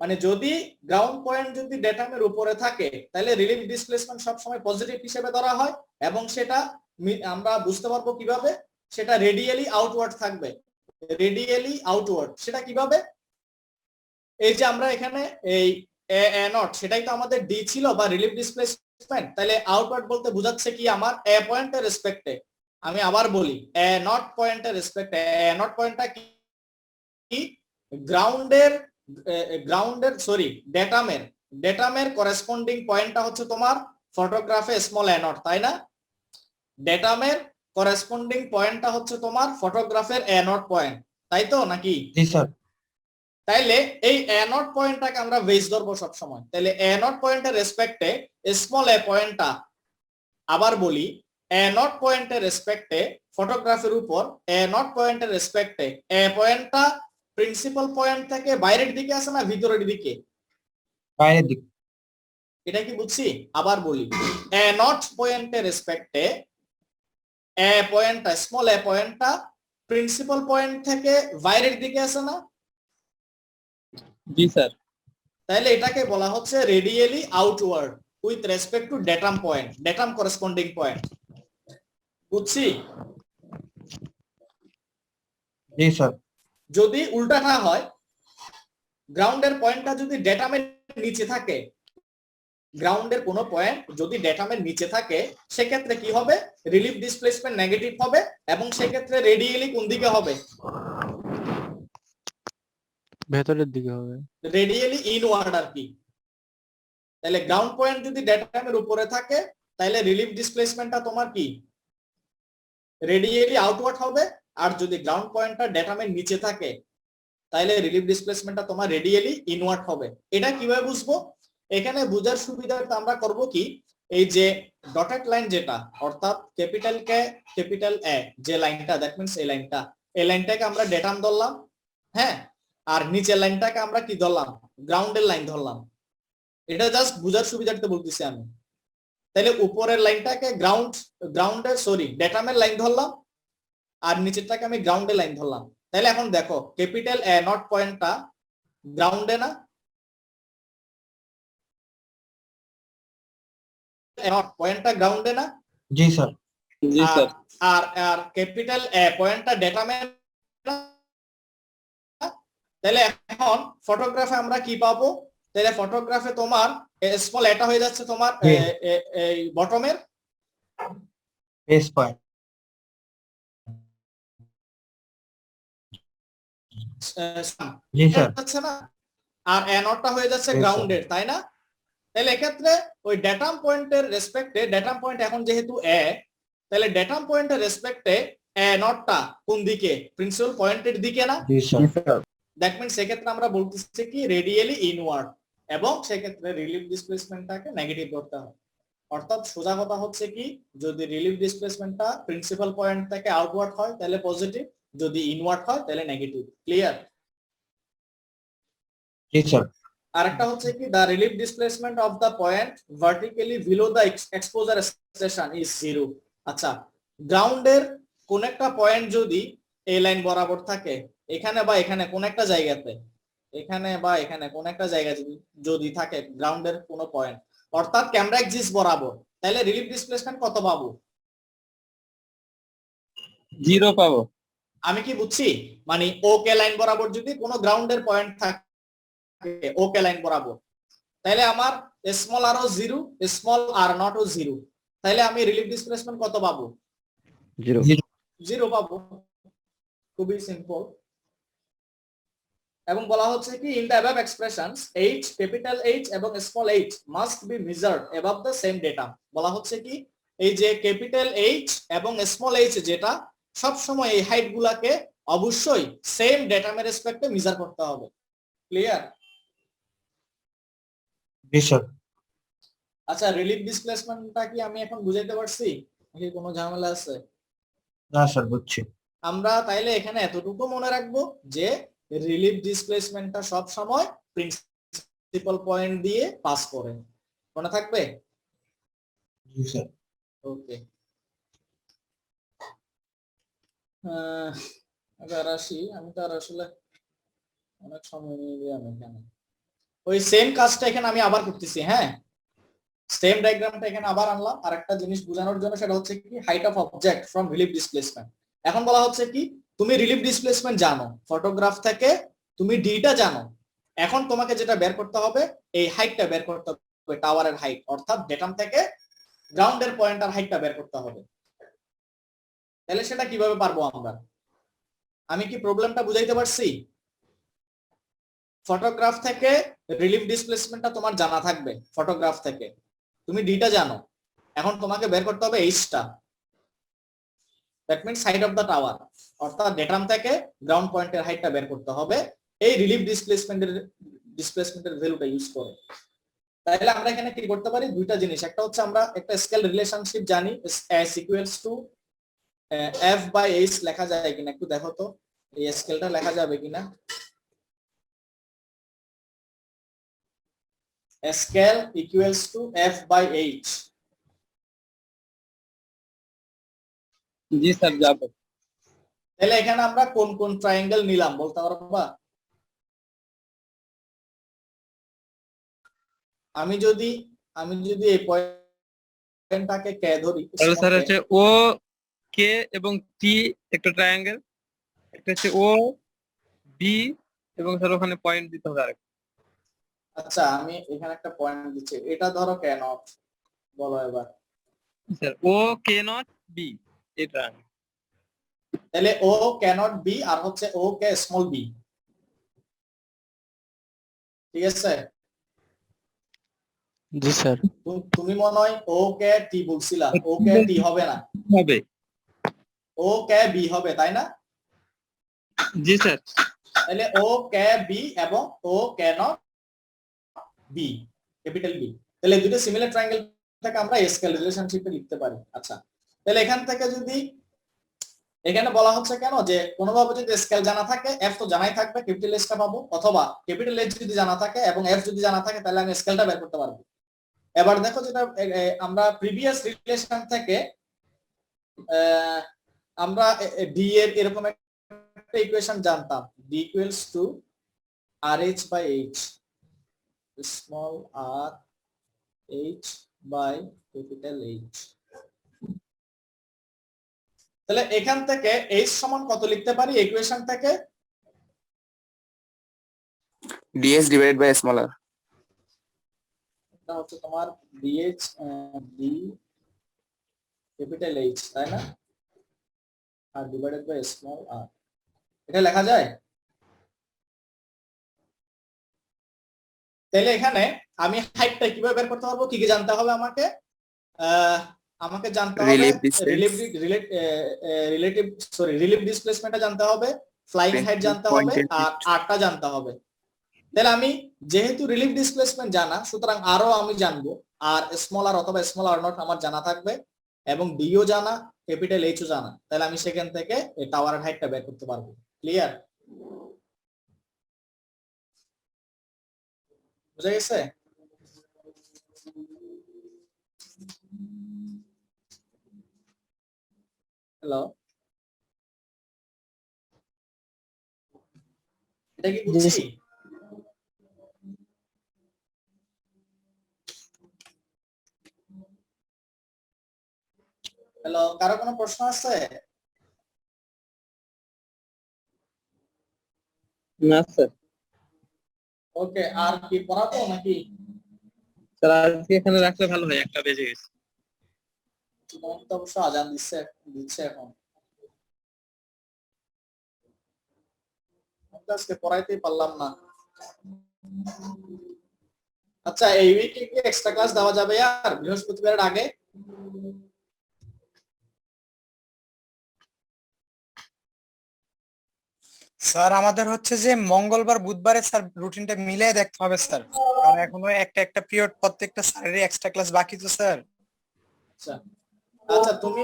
মানে যদি গ্রাউন্ড পয়েন্ট যদি ডেটামের উপরে থাকে তাহলে রিলিফ ডিসপ্লেসমেন্ট সবসময় পজিটিভ হিসেবে ধরা হয়, এবং সেটা আমরা বুঝতে পারবো কিভাবে, সেটা রেডিয়ালি আউটওয়ার্ড থাকবে। রেডিয়ালি আউটওয়ার্ড সেটা কিভাবে, এই যে আমরা এখানে এই এ নট সেটাই তো আমাদের ডি ছিল বা রিলিফ ডিসপ্লেসমেন্ট, তাহলে আউটওয়ার্ড বলতে বোঝাচ্ছে কি আমার এ পয়েন্টের রেসপেক্টে। আমি আবার বলি এ নট পয়েন্টের রেসপেক্টে, এ নট পয়েন্টটা কি গ্রাউন্ডের সরি ডেটামের করেসপন্ডিং পয়েন্টটা হচ্ছে তোমার ফটোগ্রাফে স্মল এ নট, তাই না? ডেটামের করেসপন্ডিং পয়েন্টটা হচ্ছে তোমার ফটোগ্রাফের এ নট পয়েন্ট, তাই তো নাকি? জি স্যার। তাইলে এই এ নট পয়েন্টটাকে আমরা বেস ধরবো সব সময়। তাহলে এ নট পয়েন্টের রেসপেক্টে স্মল এ পয়েন্টটা, আবার বলি এ নট পয়েন্টের রেসপেক্টে ফটোগ্রাফের উপর এ নট পয়েন্টের রেসপেক্টে এ পয়েন্টটা প্রিন্সিপাল পয়েন্ট থেকে বাইরের দিকে আছে না ভিতরের দিকে? বাইরের দিক। এটা কি বুঝছি? আবার বলি এ নট পয়েন্টের রেসপেক্টে এ পয়েন্টটা স্মল এ পয়েন্টটা প্রিন্সিপাল পয়েন্ট থেকে বাইরের দিকে আছে না? জি স্যার। তাহলে এটাকে বলা হচ্ছে radially outward with respect to datum point, datum corresponding point. বুঝছি? জি স্যার। যদি উল্টাটা হয়, গ্রাউন্ডের পয়েন্টটা যদি ডেটামের নিচে থাকে, গ্রাউন্ডের কোনো পয়েন্ট যদি ডেটামের নিচে থাকে সেক্ষেত্রে কি হবে, রিলিফ ডিসপ্লেসমেন্ট নেগেটিভ হবে, এবং সেক্ষেত্রে রেডিয়ালি কোন দিকে হবে? ভেতরের দিকে হবে। রেডিয়ালি ইনওয়ার্ড আর কি। তাহলে গ্রাউন্ড পয়েন্ট যদি ডেটামের উপরে থাকে তাহলে রিলিফ ডিসপ্লেসমেন্টটা তোমার কি রেডিয়ালি আউটওয়ার্ড হবে, আর যদি গ্রাউন্ড পয়েন্টটা ডেটামের নিচে থাকে তাহলে রিলিফ ডিসপ্লেসমেন্টটা তোমার রেডিয়ালি ইনওয়ার্ড হবে। এটা কিভাবে বুঝবো? এখানে বোঝার সুবিধার্থে আমরা করব কি, এই যে ডটেড লাইন যেটা অর্থাৎ ক্যাপিটাল কে ক্যাপিটাল এ যে লাইনটা, দ্যাট মিন্স এই লাইনটাকে আমরা ডেটাম ধরলাম, হ্যাঁ, আর নিচের লাইনটাকে আমরা কি ধরলাম, গ্রাউন্ডের লাইন ধরলাম। এটা জাস্ট বোঝার সুবিধার্থে বলতেছি আমি। তাহলে উপরের লাইনটাকে গ্রাউন্ডের সরি ডেটামের লাইন ধরলাম, আর নিচেরটাকে আমি গ্রাউন্ডের লাইন ধরলাম। তাহলে এখন দেখো ক্যাপিটাল এ নট পয়েন্টটা গ্রাউন্ডে না? পয়েন্টটা গ্রাউন্ডে না? জি স্যার। জি স্যার। আর ক্যাপিটাল এ পয়েন্টটা ডেটামে না? তাহলে এখন ফটোগ্রাফে আমরা কি পাবো? তাহলে ফটোগ্রাফে তোমার স্মল এটা হয়ে যাচ্ছে তোমার এই বটমের বেস পয়েন্ট। জি স্যার। যাচ্ছে না, আর এ নটটা হয়ে যাচ্ছে গ্রাউন্ডের, তাই না? তাহলে এক্ষেত্রে ওই ডেটাম পয়েন্টের রেসপেক্টে, ডেটাম পয়েন্ট এখন যেহেতু এ, তাহলে ডেটাম পয়েন্টের রেসপেক্টে এ নটটা কোন দিকে, প্রিন্সিপাল পয়েন্টের দিকে না? জি স্যার। দ্যাট মিন্স সেক্ষেত্রে আমরা বলতেছি কি রেডিয়ালি ইনওয়ার্ড, এবং সেক্ষেত্রে রিলিফ ডিসপ্লেসমেন্টটাকে নেগেটিভ করতে হবে। অর্থাৎ সোজা কথা হচ্ছে কি, যদি রিলিফ ডিসপ্লেসমেন্টটা প্রিন্সিপাল পয়েন্ট থেকে আউটওয়ার্ড হয় তাহলে পজিটিভ, যদি ইনওয়ার্ড হয় তাহলে নেগেটিভ। ক্লিয়ার? জি স্যার। আরেকটা হচ্ছে কি the relief displacement of the point vertically below the exposure station is 0। আচ্ছা, গ্রাউন্ডের কোন একটা পয়েন্ট যদি এই লাইন বরাবর থাকে, এখানে বা এখানে কোন একটা জায়গাতে, এখানে বা এখানে কোন একটা জায়গা যদি থাকে গ্রাউন্ডের কোন পয়েন্ট, অর্থাৎ ক্যামেরা এক্সিস বরাবর, তাহলে রিলিফ ডিসপ্লেসমেন্ট কত পাবো? 0 পাবো। আমি কি বুঝছি? মানে ওকে লাইন বরাবর যদি কোনো গ্রাউন্ডের পয়েন্ট থাকে ওকে লাইন বরাবর, তাহলে আমার small R O 0, small R not O 0, তাহলে আমি রিলিফ ডিসপ্লেসমেন্ট কত পাবো? 0 পাবো। খুবই সিম্পল। এবং বলা হচ্ছে কি in the above expressions h, capital H এবং small h must be measured above the same data. বলা হচ্ছে কি এই যে ক্যাপিটাল H এবং স্মল h যেটা সব সময় এই হাইট গুলাকে অবশ্যই সেম ডেটামের রেসপেক্টে মেজার করতে হবে। ক্লিয়ার? জি স্যার। আচ্ছা, রিলিফ ডিসপ্লেসমেন্টটা কি আমি এখন বুঝাইতে পারছি নাকি কোনো ঝামেলা আছে? না স্যার, বুঝছি। আমরা তাইলে এখানে এতটুকু মনে রাখবো যে রিলিফ ডিসপ্লেসমেন্টটা সব সময় প্রিন্সিপাল পয়েন্ট দিয়ে পাস করে, মনে থাকবে? জি স্যার। ওকে, এবার আসি, আমি তো আর আসলে অনেক সময় নিয়ে গেলাম এখানে। ওই সেম কাজটা এখানে আমি আবার করতেছি, হ্যাঁ সেম ডায়াগ্রামটা এখানে আবার আনলাম আর একটা জিনিস বোঝানোর জন্য, সেটা হচ্ছে কি height of object from relief displacement. এখন বলা হচ্ছে কি তুমি রিলিফ ডিসপ্লেসমেন্ট জানো, ফটোগ্রাফ থেকে তুমি ডিটা জানো, এখন তোমাকে যেটা বের করতে হবে এই হাইটটা বের করতে হবে, টাওয়ারের হাইট, অর্থাৎ ডেটাম থেকে গ্রাউন্ডের পয়েন্টার হাইটটা বের করতে হবে। তাহলে সেটা কিভাবে পারবো আমরা? আমি কি প্রবলেমটা বুঝাইতে পারছি? ফটোগ্রাফ থেকে রিলিফ ডিসপ্লেসমেন্টটা তোমার জানা থাকবে, ফটোগ্রাফ থেকে তুমি ডিটা জানো, এখন তোমাকে বের করতে হবে এইচটা, that means height of the tower, অর্থাৎ ডেটাম থেকে গ্রাউন্ড পয়েন্টের হাইটটা বের করতে হবে এই রিলিফ ডিসপ্লেসমেন্টের ভ্যালুটা ইউজ করে। তাহলে আমরা এখানে কি করতে পারি, দুইটা জিনিস, একটা হচ্ছে আমরা একটা স্কেল রিলেশনশিপ জানি, s equals to f by h লেখা যায় কিনা একটু দেখো তো, এই স্কেলটা লেখা যাবে কিনা। Scale equals to f by h। জি স্যার যাবে। তাহলে এখানে আমরা কোন কোন ট্রায়াঙ্গেল নিলাম বলতে পারবা? আমি যদি এই পয়েন্টটাকে কে ধরি, তাহলে স্যার হচ্ছে ও কে এবং টি একটা ট্রায়াঙ্গেল, একটা হচ্ছে ও বি এবং স্যার ওখানে পয়েন্ট দিতে হবে আরেকটা। আচ্ছা আমি এখানে একটা পয়েন্ট দিচ্ছি, এটা ধরো কে নট, বলো এবার। Sir O K naught B এই ট্রায়াঙ্গেল। তাহলে ও ক্যানট বি আর হচ্ছে ও কে স্মল বি, ঠিক আছে? জি স্যার। তুমি মনে হয় ও কে টি বলছিলা, ও কে টি হবে না, হবে। ও কে বি হবে, তাই না? জি স্যার। তাহলে ও কে বি এবং ও K naught B, capital B, তাহলে দুটো সিমিলার ট্রায়াঙ্গেল থেকে আমরা স্কেল রিলেশনশিপে লিখতে পারি। আচ্ছা তাহলে এখান থেকে যদি এখানে বলা হচ্ছে কেন যে কোনোভাবে যদি স্কেল জানা থাকে এফ তো জানাই থাকবে, ক্যাপিটাল এস টা পাবো, অথবা ক্যাপিটাল এইচ যদি জানা থাকে এবং এফ যদি জানা থাকে তাহলে আমি স্কেলটা বের করতে পারবো। এবার দেখো যেটা আমরা প্রিভিয়াস রিলেশন থেকে আমরা ডি এর এরকম একটা ইকুয়েশন জানতাম, D equals to R H by H, small R H by capital H. তাহলে এখান থেকে এইচ সমান কত লিখতে পারি ইকুয়েশন থেকে? ds divided by small r। এটা হচ্ছে তোমার ডিএইচ ডি ক্যাপিটাল এইচ, তাই না? আর ডিভাইডেড বাই স্মল আর, এটা লেখা যায়? তাহলে এখানে আমি হাইটটা কিভাবে বের করতে পারবো, কি কি জানতে হবে আমাকে? আমাকে জানতে হবে রিলিফ ডিসপ্লেসমেন্টটা জানতে হবে, ফ্লাইং হাইট জানতে হবে আর আরটা জানতে হবে। তাহলে আমি যেহেতু রিলিফ ডিসপ্লেসমেন্ট জানা, সুতরাং আরও আমি জানবো, আর স্মল আর অথবা স্মল আর নট আমার জানা থাকবে এবং ডিও জানা, ক্যাপিটাল এইচও জানা, তাহলে আমি সেখান থেকে এই টাওয়ারের হাইটটা বের করতে পারবো। ক্লিয়ার? বুঝা গেছে? হ্যালো, এটা কি বুঝছি? হ্যালো, কারো কোনো প্রশ্ন আছে? না স্যার। ওকে, আর কি পড়াবো নাকি? স্যার আজকে এখানে রাখলে ভালো হয়, 1টা বেজে গেছে। তোমাকে তো অবশ্য আজান দিচ্ছে এখন, আজকে পড়াইতেই পারলাম না। আচ্ছা এই উইকে কি এক্সট্রা ক্লাস দেওয়া যাবে আর বৃহস্পতিবারের আগে? স্যার আমাদের হচ্ছে যে মঙ্গলবার বুধবারে স্যার রুটিনটা মিলিয়ে দেখতে হবে স্যার, কারণ এখনো একটা পিরিয়ড প্রত্যেকটা স্যারেরই এক্সট্রা ক্লাস বাকি তো স্যার। আচ্ছা আচ্ছা, তুমি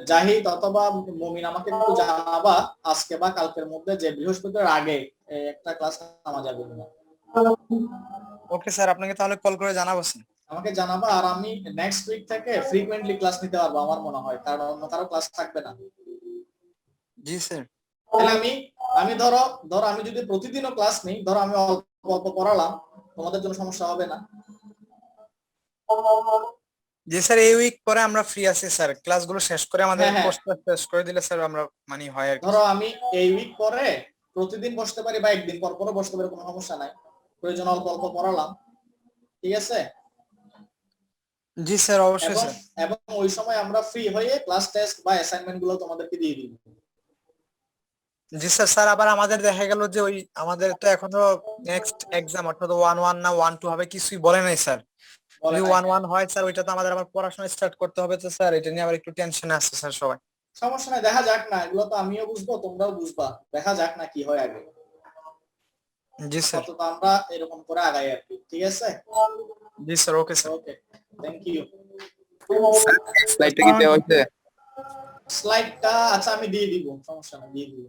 জাহিদ অথবা মুমিন আমাকে একটু জানাবা আজকে বা কালকের মধ্যে যে বৃহস্পতিবার আগে একটা ক্লাস নামা যাবে কিনা। ওকে স্যার, আপনাকে তাহলে কল করে জানাবো স্যার। আমাকে জানাবা, আর আমি নেক্সট উইক থেকে ফ্রিকোয়েন্টলি ক্লাস নিতে পারবো আমার মনে হয়, কারণ অন্য কারো ক্লাস থাকবে না। জি স্যার। তাহলে আমি ধরো আমি যদি প্রতিদিনও ক্লাস নিই, ধরো আমি অল্প অল্প পড়ালাম, তোমাদের জন্য সমস্যা হবে না? জি স্যার, এই উইক পরে আমরা ফ্রি আছি স্যার, ক্লাসগুলো শেষ করে আমাদের হ্যাঁ, হ্যাঁ। কোর্সটা শেষ করে দিলে স্যার আমরা মানে হয় আর কি। ধরো আমি এই উইক পরে প্রতিদিন বসতে পারি বা একদিন পর পরও বসতে পারি, কোনো সমস্যা নাই। প্রয়োজন অল্প অল্প পড়ালাম, ঠিক আছে? জি স্যার, অবশ্যই এবং স্যার। এবং ওই সময় আমরা ফ্রি হয়ে ক্লাস টেস্ট বা অ্যাসাইনমেন্ট গুলো তোমাদেরকে দিয়ে দিব। জি স্যার। স্যার আবার আমাদের দেখা গেল যে ওই আমাদের তো এখনো নেক্সট এক্সাম অর্থাৎ 1-1 না 1-2 হবে কিছুই বলে নাই স্যার। বলে যদি নাই। 1-1 হয় স্যার, ওইটা তো আমাদের আবার পড়াশোনা স্টার্ট করতে হবে, তো স্যার এটা নিয়ে আবার একটু টেনশনে আছে স্যার সবাই। সমস্যা নাই, দেখা যাক না, এগুলো তো আমিও বুঝবো তোমরাও বুঝবা, দেখা যাক না কি হয় আগে। জি স্যার। অন্তত আমরা এরকম করে আগাই আর কি, ঠিক আছে? জি sir, okay sir. Okay, thank you. স্লাইডটা কি দেওয়া হয়েছে? স্লাইডটা আচ্ছা আমি দিয়ে দিব, সমস্যা নাই, দিয়ে দিব।